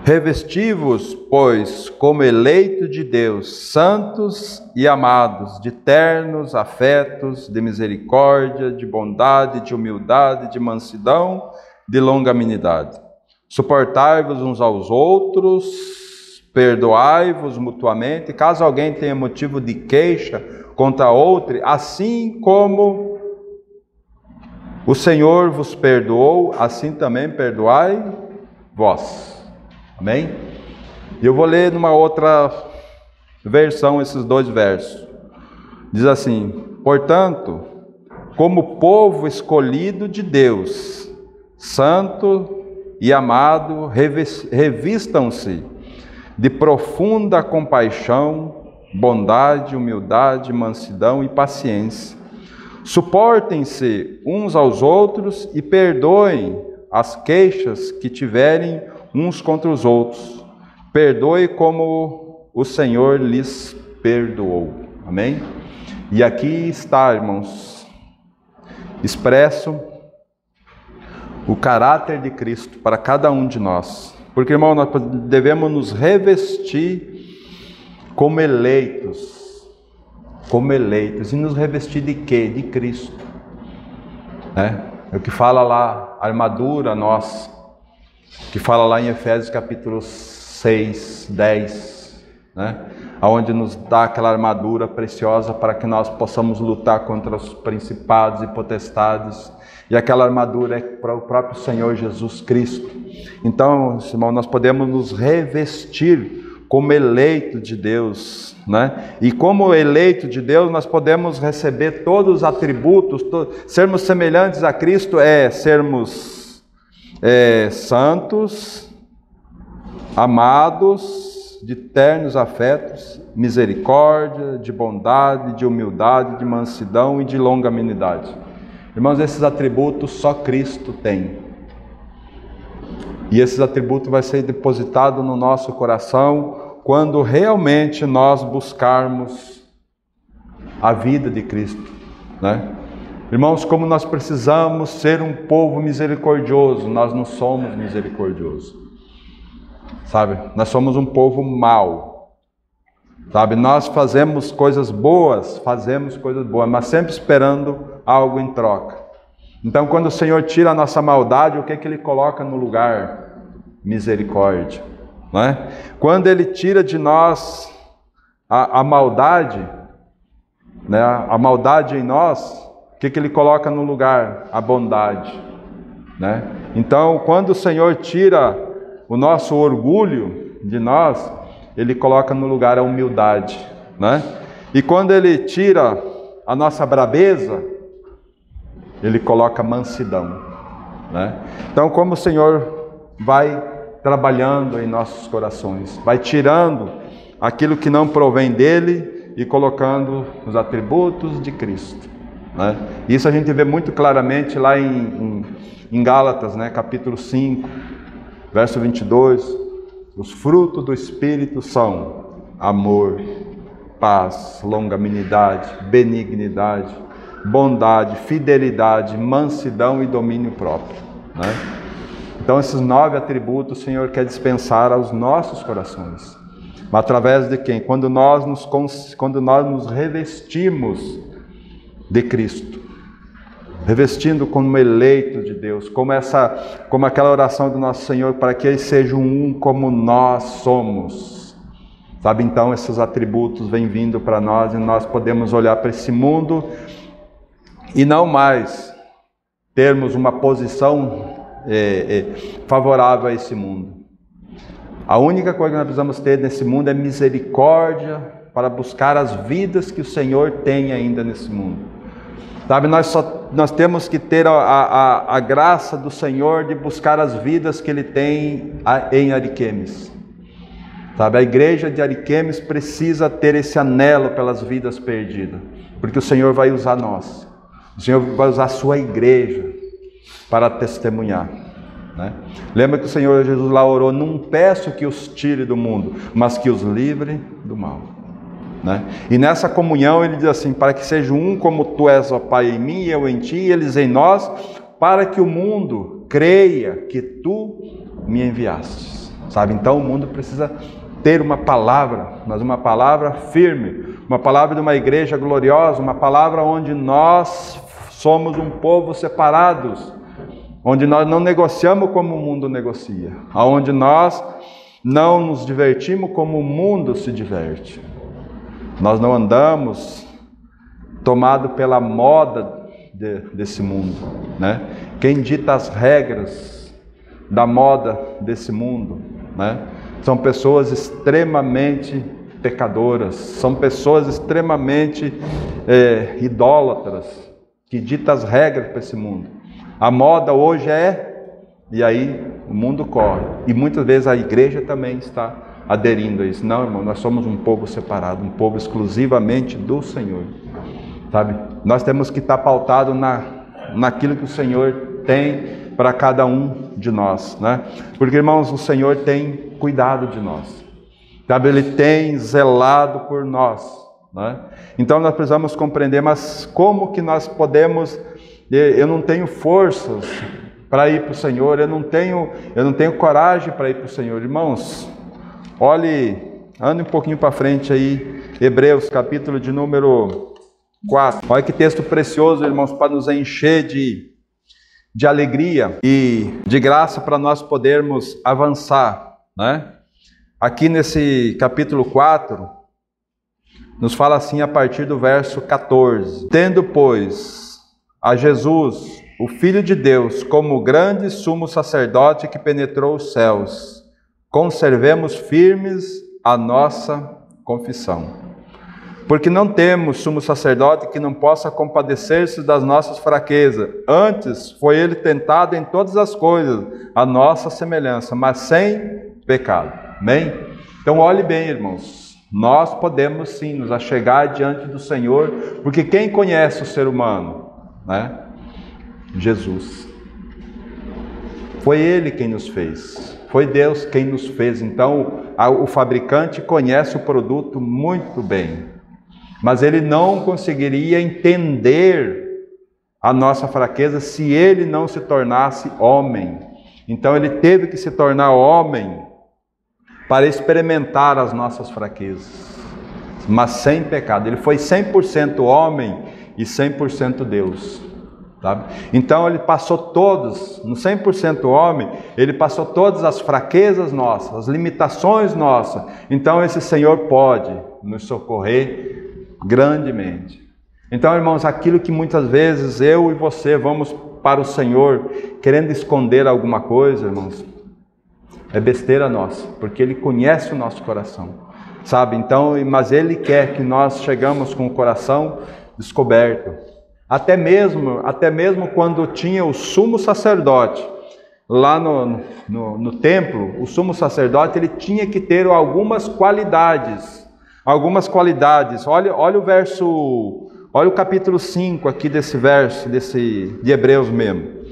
S1: revesti-vos, pois, como eleito de Deus, santos e amados, de ternos afetos, de misericórdia, de bondade, de humildade, de mansidão, de longanimidade. Suportai-vos uns aos outros, perdoai-vos mutuamente, caso alguém tenha motivo de queixa contra outro, assim como o Senhor vos perdoou, assim também perdoai vós. Amém? E eu vou ler numa outra versão esses 2 versos. Diz assim: portanto, como povo escolhido de Deus, santo e amado, revistam-se de profunda compaixão, bondade, humildade, mansidão e paciência. Suportem-se uns aos outros e perdoem as queixas que tiverem uns contra os outros. Perdoe como o Senhor lhes perdoou. Amém? E aqui está, irmãos, expresso o caráter de Cristo para cada um de nós. Porque, irmão, nós devemos nos revestir como eleitos. Como eleitos. E nos revestir de quê? De Cristo. É o que fala lá, a armadura nossa, que fala lá em Efésios capítulo 6, 10, onde nos dá aquela armadura preciosa para que nós possamos lutar contra os principados e potestades. E aquela armadura é para o próprio Senhor Jesus Cristo. Então, irmão, nós podemos nos revestir como eleito de Deus, E como eleito de Deus, nós podemos receber todos os atributos, sermos semelhantes a Cristo sermos santos, amados, de ternos afetos, misericórdia, de bondade, de humildade, de mansidão e de longanimidade. Irmãos, esses atributos só Cristo tem. E esses atributos vão ser depositados no nosso coração quando realmente nós buscarmos a vida de Cristo, Irmãos, como nós precisamos ser um povo misericordioso, nós não somos misericordiosos, Nós somos um povo mau, Nós fazemos coisas boas, mas sempre esperando algo em troca. Então, quando o Senhor tira a nossa maldade, o que é que Ele coloca no lugar? Misericórdia, Quando Ele tira de nós a maldade, a maldade em nós, o que é que Ele coloca no lugar? A bondade, Então, quando o Senhor tira o nosso orgulho de nós, Ele coloca no lugar a humildade, E quando Ele tira a nossa brabeza, Ele coloca mansidão, Então, como o Senhor vai trabalhando em nossos corações, vai tirando aquilo que não provém dEle e colocando os atributos de Cristo, Isso a gente vê muito claramente lá em Gálatas, capítulo 5, verso 22, os frutos do Espírito são amor, paz, longanimidade, benignidade, bondade, fidelidade, mansidão e domínio próprio, Então esses 9 atributos o Senhor quer dispensar aos nossos corações. Mas através de quem? Quando nós nos revestimos de Cristo, revestindo como eleito de Deus, como aquela oração do nosso Senhor, para que eles sejam um como nós somos. Então esses atributos vêm vindo para nós e nós podemos olhar para esse mundo e não mais termos uma posição favorável a esse mundo. A única coisa que nós precisamos ter nesse mundo é misericórdia para buscar as vidas que o Senhor tem ainda nesse mundo. Nós temos que ter a graça do Senhor de buscar as vidas que Ele tem em Ariquemes. A igreja de Ariquemes precisa ter esse anelo pelas vidas perdidas, porque o Senhor vai usar nós. O Senhor vai usar a sua igreja para testemunhar. Lembra que o Senhor Jesus lá orou: não peço que os tire do mundo, mas que os livre do mal. E nessa comunhão ele diz assim: para que seja um como tu és, ó Pai, em mim e eu em ti, e eles em nós, para que o mundo creia que tu me enviastes. Então o mundo precisa ter uma palavra, mas uma palavra firme, uma palavra de uma igreja gloriosa, uma palavra onde nós somos um povo separados, onde nós não negociamos como o mundo negocia, onde nós não nos divertimos como o mundo se diverte. Nós não andamos tomado pela moda desse mundo, Quem dita as regras da moda desse mundo né? São pessoas extremamente pecadoras, são pessoas extremamente idólatras, que ditam as regras para esse mundo. A moda hoje e aí o mundo corre. E muitas vezes a igreja também está aderindo a isso. Não, irmão, nós somos um povo separado, um povo exclusivamente do Senhor, sabe? Nós temos que estar pautado naquilo que o Senhor tem para cada um de nós, né? Porque, irmãos, o Senhor tem cuidado de nós, sabe? Ele tem zelado por nós, né? Então nós precisamos compreender, mas como que nós podemos... Eu não tenho forças para ir para o Senhor, eu não tenho coragem para ir para o Senhor. Irmãos, ande um pouquinho para frente aí, Hebreus, capítulo de número 4. Olha que texto precioso, irmãos, para nos encher de alegria e de graça para nós podermos avançar, né? Aqui nesse capítulo 4, nos fala assim a partir do verso 14. Tendo, pois, a Jesus, o Filho de Deus, como grande sumo sacerdote que penetrou os céus, conservemos firmes a nossa confissão. Porque não temos sumo sacerdote que não possa compadecer-se das nossas fraquezas. Antes foi ele tentado em todas as coisas, a nossa semelhança, mas sem pecado. Amém? Então olhe bem, irmãos. Nós podemos sim nos achegar diante do Senhor, porque quem conhece o ser humano, né? Jesus. Foi Ele quem nos fez. Foi Deus quem nos fez. Então o fabricante conhece o produto muito bem. Mas ele não conseguiria entender a nossa fraqueza se ele não se tornasse homem. Então ele teve que se tornar homem para experimentar as nossas fraquezas, mas sem pecado. Ele foi 100% homem e 100% Deus, sabe? Então ele passou no 100% homem, ele passou todas as fraquezas nossas, as limitações nossas. Então esse Senhor pode nos socorrer grandemente. Então, irmãos, aquilo que muitas vezes eu e você vamos para o Senhor querendo esconder alguma coisa, irmãos, é besteira nossa, porque Ele conhece o nosso coração, sabe? Então, mas Ele quer que nós chegamos com o coração descoberto. Até mesmo quando tinha o sumo sacerdote lá no templo, o sumo sacerdote ele tinha que ter algumas qualidades. Olha o verso, olha o capítulo 5 aqui desse verso, de Hebreus mesmo.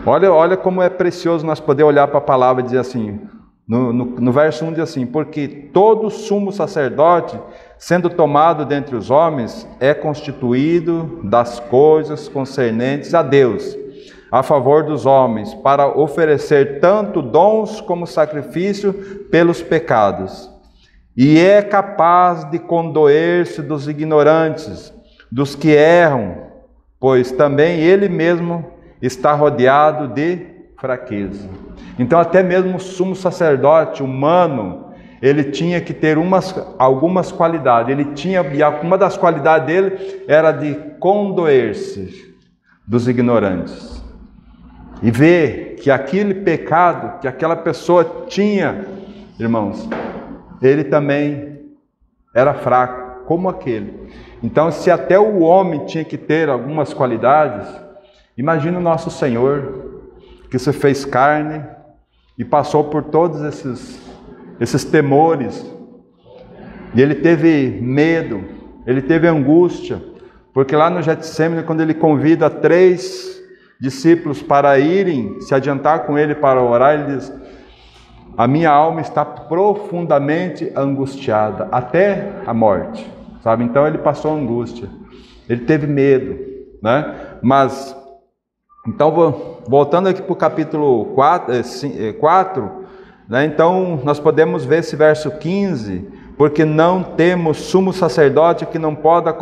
S1: Olha como é precioso nós poder olhar para a palavra e dizer assim, no verso 1 diz assim: porque todo sumo sacerdote, sendo tomado dentre os homens, é constituído das coisas concernentes a Deus, a favor dos homens, para oferecer tanto dons como sacrifício pelos pecados. E é capaz de condoer-se dos ignorantes, dos que erram, pois também ele mesmo está rodeado de fraqueza. Então até mesmo o sumo sacerdote humano, ele tinha que ter algumas qualidades. E uma das qualidades dele era de condoer-se dos ignorantes. E ver que aquele pecado que aquela pessoa tinha, irmãos, ele também era fraco, como aquele. Então, se até o homem tinha que ter algumas qualidades, imagina o nosso Senhor, que se fez carne e passou por todos esses temores. E ele teve medo, ele teve angústia, porque lá no Getsêmani, quando ele convida 3 discípulos para irem se adiantar com ele para orar, ele diz: a minha alma está profundamente angustiada, até a morte, sabe? Então ele passou angústia, ele teve medo, né? Mas, então, voltando aqui para o capítulo 4, né? Então nós podemos ver esse verso 15, porque não temos sumo sacerdote que não possa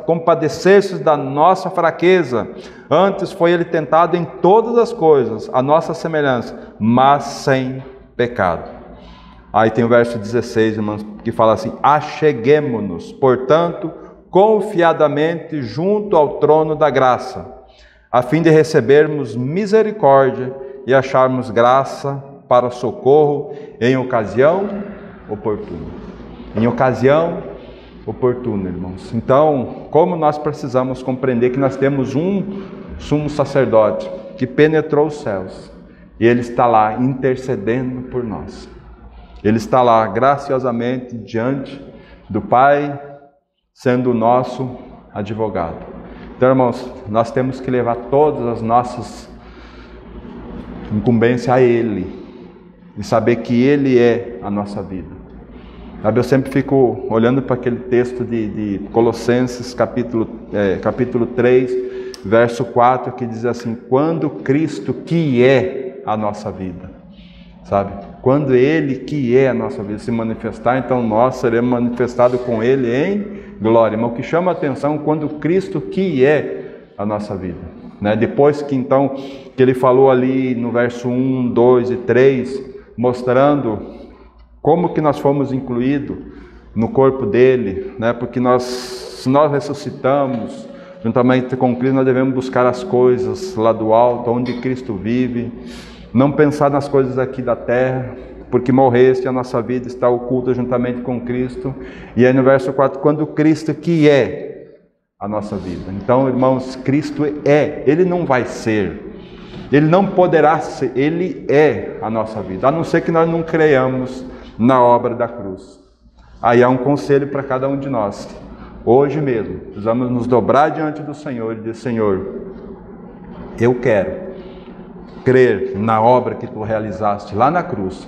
S1: compadecer-se da nossa fraqueza, antes foi ele tentado em todas as coisas, a nossa semelhança, mas sem pecado. Aí tem o verso 16, irmãos, que fala assim: acheguemo-nos, portanto, confiadamente junto ao trono da graça, a fim de recebermos misericórdia e acharmos graça para o socorro em ocasião oportuna. Em ocasião oportuna, irmãos. Então, como nós precisamos compreender que nós temos um sumo sacerdote que penetrou os céus e ele está lá intercedendo por nós. Ele está lá graciosamente diante do Pai, sendo o nosso advogado. Então, irmãos, nós temos que levar todas as nossas incumbências a Ele e saber que Ele é a nossa vida. Sabe, eu sempre fico olhando para aquele texto de Colossenses, capítulo 3, verso 4, que diz assim: quando Cristo, que é a nossa vida, sabe? Quando Ele, que é a nossa vida, se manifestar, então nós seremos manifestados com Ele em glória. Mas o que chama a atenção, quando Cristo, que é a nossa vida, né? Depois que então, que Ele falou ali no verso 1, 2 e 3, mostrando como que nós fomos incluídos no corpo dele, né? Porque se nós ressuscitamos juntamente com Cristo, nós devemos buscar as coisas lá do alto, onde Cristo vive, não pensar nas coisas aqui da terra, porque morreste, a nossa vida está oculta juntamente com Cristo. E aí no verso 4, quando Cristo, que é a nossa vida. Então, irmãos, Cristo é, Ele não vai ser, Ele não poderá ser, Ele é a nossa vida, a não ser que nós não creiamos na obra da cruz. Aí há um conselho para cada um de nós. Hoje mesmo, precisamos nos dobrar diante do Senhor e dizer: Senhor, eu quero crer na obra que Tu realizaste lá na cruz,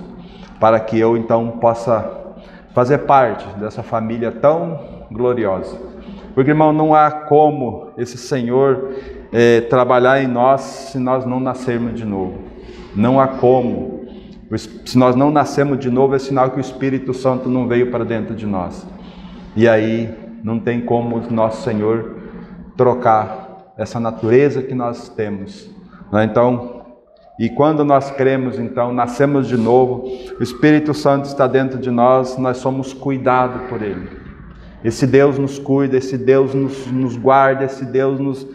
S1: para que eu então possa fazer parte dessa família tão gloriosa. Porque, irmão, não há como esse Senhor trabalhar em nós se nós não nascermos de novo. Não há como. Se nós não nascemos de novo, é sinal que o Espírito Santo não veio para dentro de nós. E aí não tem como o nosso Senhor trocar essa natureza que nós temos, né? Então, e quando nós cremos, então, nascemos de novo, o Espírito Santo está dentro de nós, nós somos cuidados por Ele. Esse Deus nos cuida, esse Deus nos guarda, esse Deus nos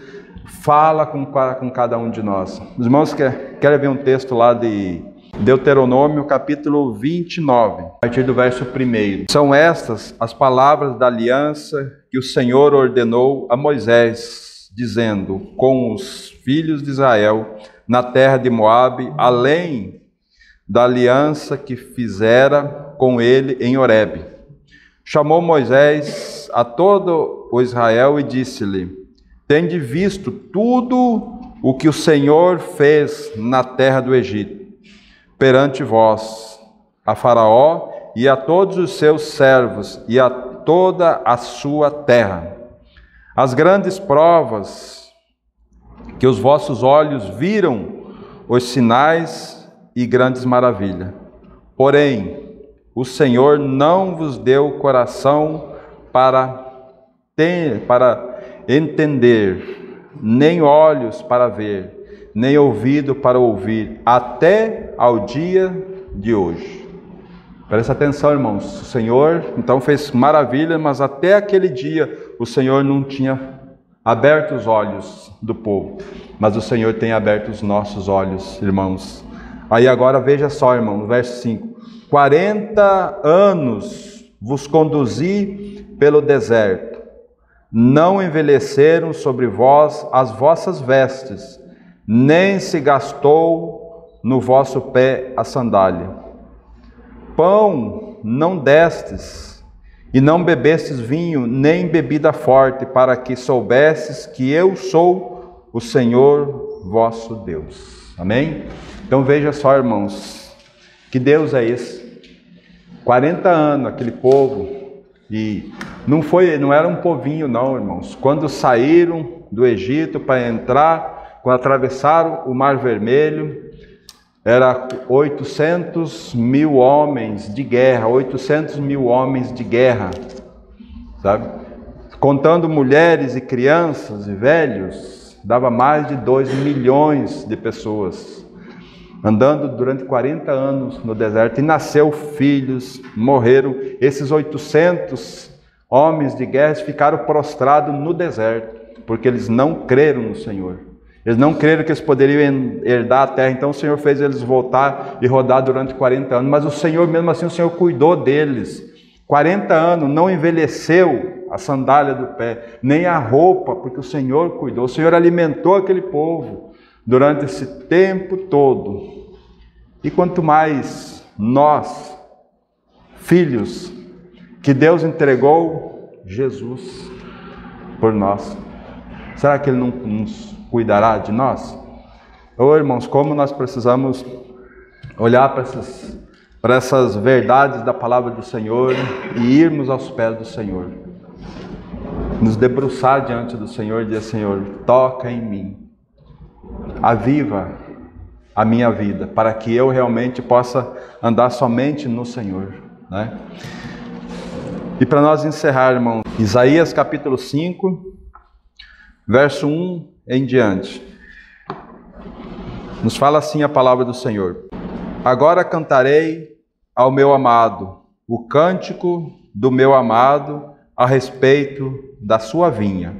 S1: fala com cada um de nós. Os irmãos querem ver um texto lá de Deuteronômio, capítulo 29, a partir do verso 1. São estas as palavras da aliança que o Senhor ordenou a Moisés, dizendo: com os filhos de Israel na terra de Moabe, além da aliança que fizera com ele em Horebe. Chamou Moisés a todo o Israel e disse-lhe: tende visto tudo o que o Senhor fez na terra do Egito, perante vós, a Faraó e a todos os seus servos e a toda a sua terra. As grandes provas que os vossos olhos viram, os sinais e grandes maravilhas. Porém, o Senhor não vos deu coração para entender, nem olhos para ver, nem ouvido para ouvir, até ao dia de hoje. Presta atenção, irmãos. O Senhor então fez maravilha, mas até aquele dia o Senhor não tinha aberto os olhos do povo. Mas o Senhor tem aberto os nossos olhos, irmãos. Aí agora veja só, irmão, verso 5. 40 anos vos conduzi pelo deserto. Não envelheceram sobre vós as vossas vestes, nem se gastou no vosso pé a sandália. Pão não destes, e não bebestes vinho, nem bebida forte, para que soubesses que eu sou o Senhor vosso Deus. Amém? Então veja só, irmãos, que Deus é esse. 40 anos, aquele povo, e não era um povinho não, irmãos. Quando saíram do Egito para entrar, quando atravessaram o Mar Vermelho, era 800 mil homens de guerra, 800 mil homens de guerra, sabe? Contando mulheres e crianças e velhos, dava mais de 2 milhões de pessoas, andando durante 40 anos no deserto, e nasceu filhos, morreram. Esses 800 homens de guerra ficaram prostrados no deserto, porque eles não creram no Senhor. Eles não creram que eles poderiam herdar a terra, então o Senhor fez eles voltar e rodar durante 40 anos. Mas o Senhor, mesmo assim, o Senhor cuidou deles. 40 anos, não envelheceu a sandália do pé, nem a roupa, porque o Senhor cuidou. O Senhor alimentou aquele povo durante esse tempo todo. E quanto mais nós, filhos, que Deus entregou Jesus por nós, será que Ele não nos cuidará de nós? Ô irmãos, como nós precisamos olhar para essas verdades da palavra do Senhor e irmos aos pés do Senhor. Nos debruçar diante do Senhor e dizer: Senhor, toca em mim, aviva a minha vida, para que eu realmente possa andar somente no Senhor, né? E para nós encerrar, irmãos, Isaías capítulo 5, verso 1 em diante, nos fala assim a palavra do Senhor: agora cantarei ao meu amado o cântico do meu amado a respeito da sua vinha.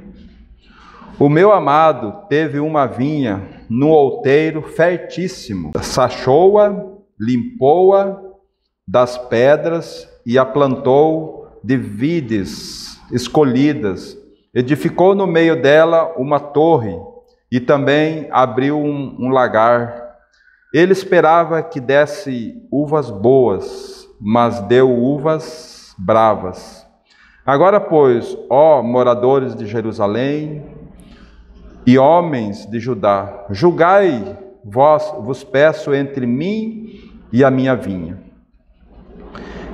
S1: O meu amado teve uma vinha no outeiro fértíssimo, sachou-a, limpou-a das pedras e a plantou de vides escolhidas, edificou no meio dela uma torre e também abriu um lagar. Ele esperava que desse uvas boas, mas deu uvas bravas. Agora, pois, ó moradores de Jerusalém e homens de Judá, julgai vos peço entre mim e a minha vinha.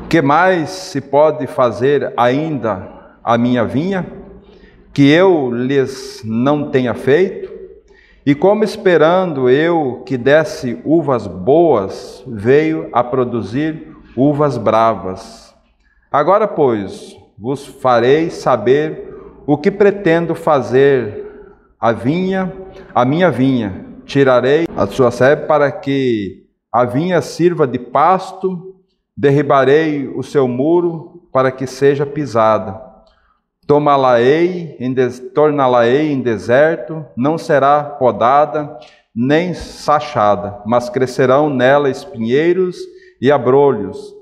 S1: Que mais se pode fazer ainda a minha vinha, que eu lhes não tenha feito? E como esperando eu que desse uvas boas, veio a produzir uvas bravas. Agora, pois, vos farei saber o que pretendo fazer a minha vinha. Tirarei a sua sebe para que a vinha sirva de pasto, derribarei o seu muro para que seja pisada. Torná-la-ei em deserto, não será podada, nem sachada, mas crescerão nela espinheiros e abrolhos.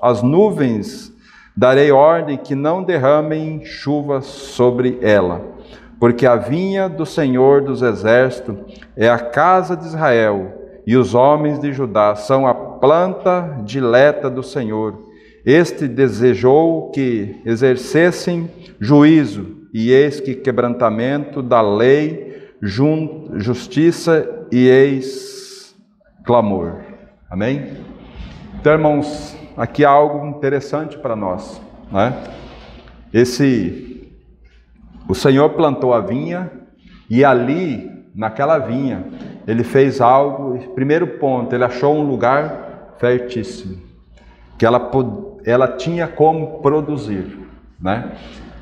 S1: As nuvens darei ordem que não derramem chuva sobre ela, porque a vinha do Senhor dos Exércitos é a casa de Israel, e os homens de Judá são a planta dileta do Senhor. Este desejou que exercessem juízo, e eis que quebrantamento da lei, justiça e eis clamor. Amém? Então, irmãos, aqui há algo interessante para nós, né? O Senhor plantou a vinha, e ali, naquela vinha, Ele fez algo. Primeiro ponto, Ele achou um lugar fértil, que ela tinha como produzir, né?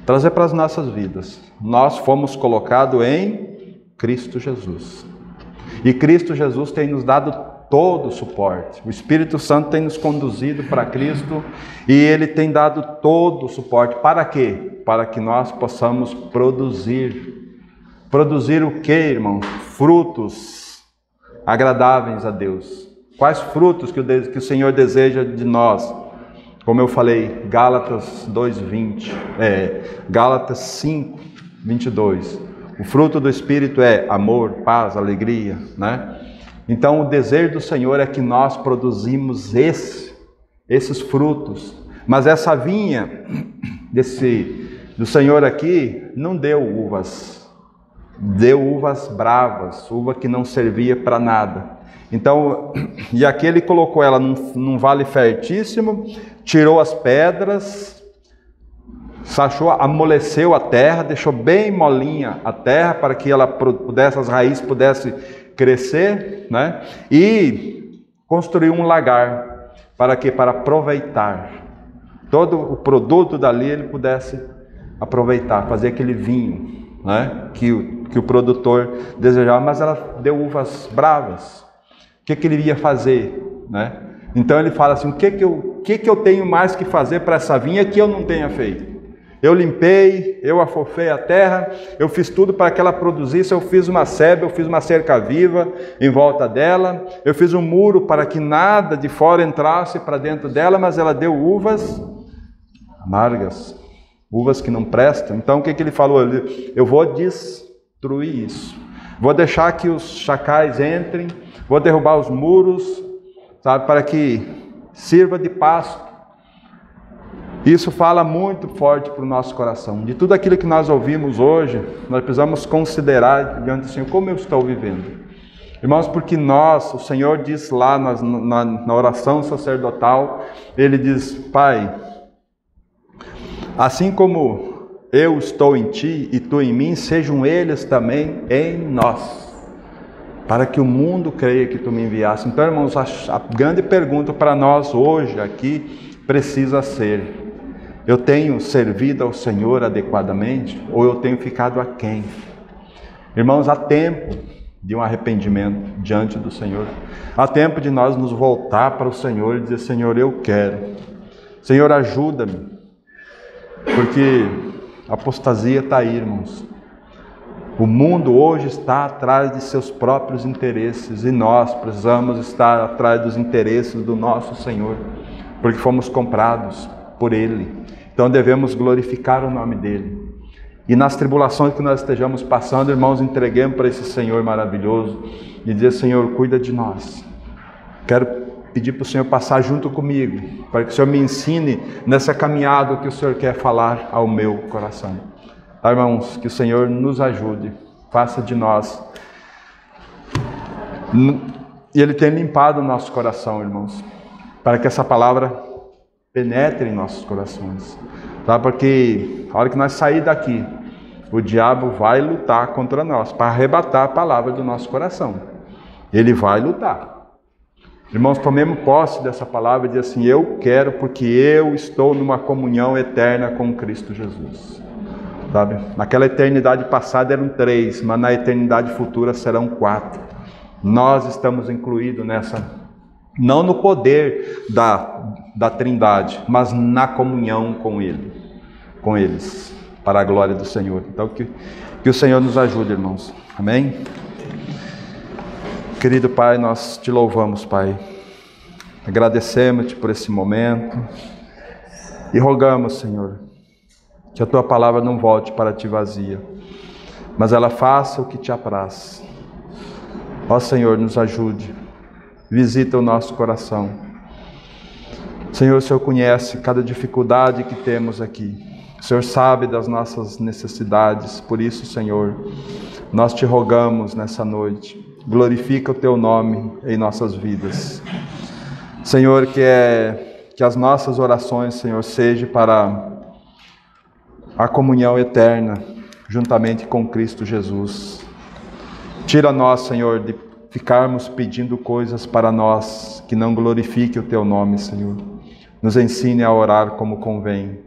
S1: Trazer para as nossas vidas. Nós fomos colocados em Cristo Jesus. E Cristo Jesus tem nos dado todo o suporte. O Espírito Santo tem nos conduzido para Cristo e Ele tem dado todo o suporte. Para quê? Para que nós possamos produzir. Produzir o quê, irmão? Frutos agradáveis a Deus. Quais frutos que o Senhor deseja de nós? Como eu falei, Gálatas 2:20, Gálatas 5:22. O fruto do Espírito é amor, paz, alegria, né? Então o desejo do Senhor é que nós produzimos esses frutos. Mas essa vinha do Senhor aqui não deu uvas. Deu uvas bravas, uva que não servia para nada. Então, e aqui Ele colocou ela num vale fértil, tirou as pedras, sachou, amoleceu a terra, deixou bem molinha a terra para que as raízes pudessem crescer, né? E construiu um lagar. Para quê? Para aproveitar todo o produto dali, ele pudesse aproveitar, fazer aquele vinho, né? Que o produtor desejava, mas ela deu uvas bravas. O que ele ia fazer, né? Então ele fala assim: o que eu tenho mais que fazer para essa vinha que eu não tenha feito? eu limpei, eu afofei a terra, eu fiz tudo para que ela produzisse, eu fiz uma sebe, eu fiz uma cerca viva em volta dela, eu fiz um muro para que nada de fora entrasse para dentro dela, mas ela deu uvas amargas, uvas que não prestam. Então o que ele falou? Eu vou destruir isso, vou deixar que os chacais entrem, vou derrubar os muros, sabe, para que sirva de pasto. Isso fala muito forte para o nosso coração. De tudo aquilo que nós ouvimos hoje, nós precisamos considerar diante do Senhor como eu estou vivendo. Irmãos, porque o Senhor diz lá na oração sacerdotal, Ele diz: Pai, assim como eu estou em Ti e Tu em mim, sejam eles também em nós, para que o mundo creia que Tu me enviaste. Então, irmãos, a grande pergunta para nós hoje aqui precisa ser: eu tenho servido ao Senhor adequadamente ou eu tenho ficado aquém? Irmãos, há tempo de um arrependimento diante do Senhor. Há tempo de nós nos voltar para o Senhor e dizer: Senhor, eu quero. Senhor, ajuda-me. Porque a apostasia está aí, irmãos. O mundo hoje está atrás de seus próprios interesses e nós precisamos estar atrás dos interesses do nosso Senhor, porque fomos comprados por Ele. Então devemos glorificar o nome dEle. E nas tribulações que nós estejamos passando, irmãos, entreguemos para esse Senhor maravilhoso e dizer: Senhor, cuida de nós. Quero pedir para o Senhor passar junto comigo, para que o Senhor me ensine nessa caminhada que o Senhor quer falar ao meu coração. Tá, irmãos, que o Senhor nos ajude, faça de nós. E Ele tem limpado o nosso coração, irmãos, para que essa palavra penetre em nossos corações, tá? Porque a hora que nós sair daqui, o diabo vai lutar contra nós, para arrebatar a palavra do nosso coração. Ele vai lutar. Irmãos, tomemos posse dessa palavra e dizer assim: eu quero, porque eu estou numa comunhão eterna com Cristo Jesus. Sabe? Naquela eternidade passada eram 3, mas na eternidade futura serão 4. Nós estamos incluídos nessa, não no poder da Trindade, mas na comunhão com eles, para a glória do Senhor. Então que o Senhor nos ajude, irmãos. Amém? Querido Pai, nós te louvamos, Pai. Agradecemos-te por esse momento e rogamos, Senhor, que a Tua palavra não volte para Ti vazia, mas ela faça o que Te apraz. Ó Senhor, nos ajude. Visita o nosso coração. Senhor, o Senhor conhece cada dificuldade que temos aqui. O Senhor sabe das nossas necessidades. Por isso, Senhor, nós te rogamos nessa noite. Glorifica o Teu nome em nossas vidas. Senhor, que as nossas orações, Senhor, sejam para a comunhão eterna, juntamente com Cristo Jesus. Tira nós, Senhor, de ficarmos pedindo coisas para nós que não glorifiquem o Teu nome, Senhor. Nos ensine a orar como convém.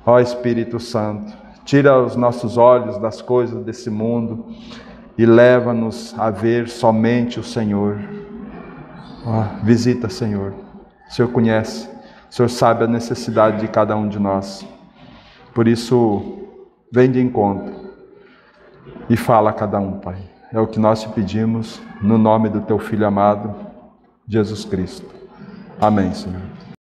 S1: Ó Espírito Santo, tira os nossos olhos das coisas desse mundo e leva-nos a ver somente o Senhor. Ó, visita, Senhor. O Senhor conhece, o Senhor sabe a necessidade de cada um de nós. Por isso, vem de encontro e fala a cada um, Pai. É o que nós te pedimos, no nome do Teu Filho amado, Jesus Cristo. Amém, Senhor.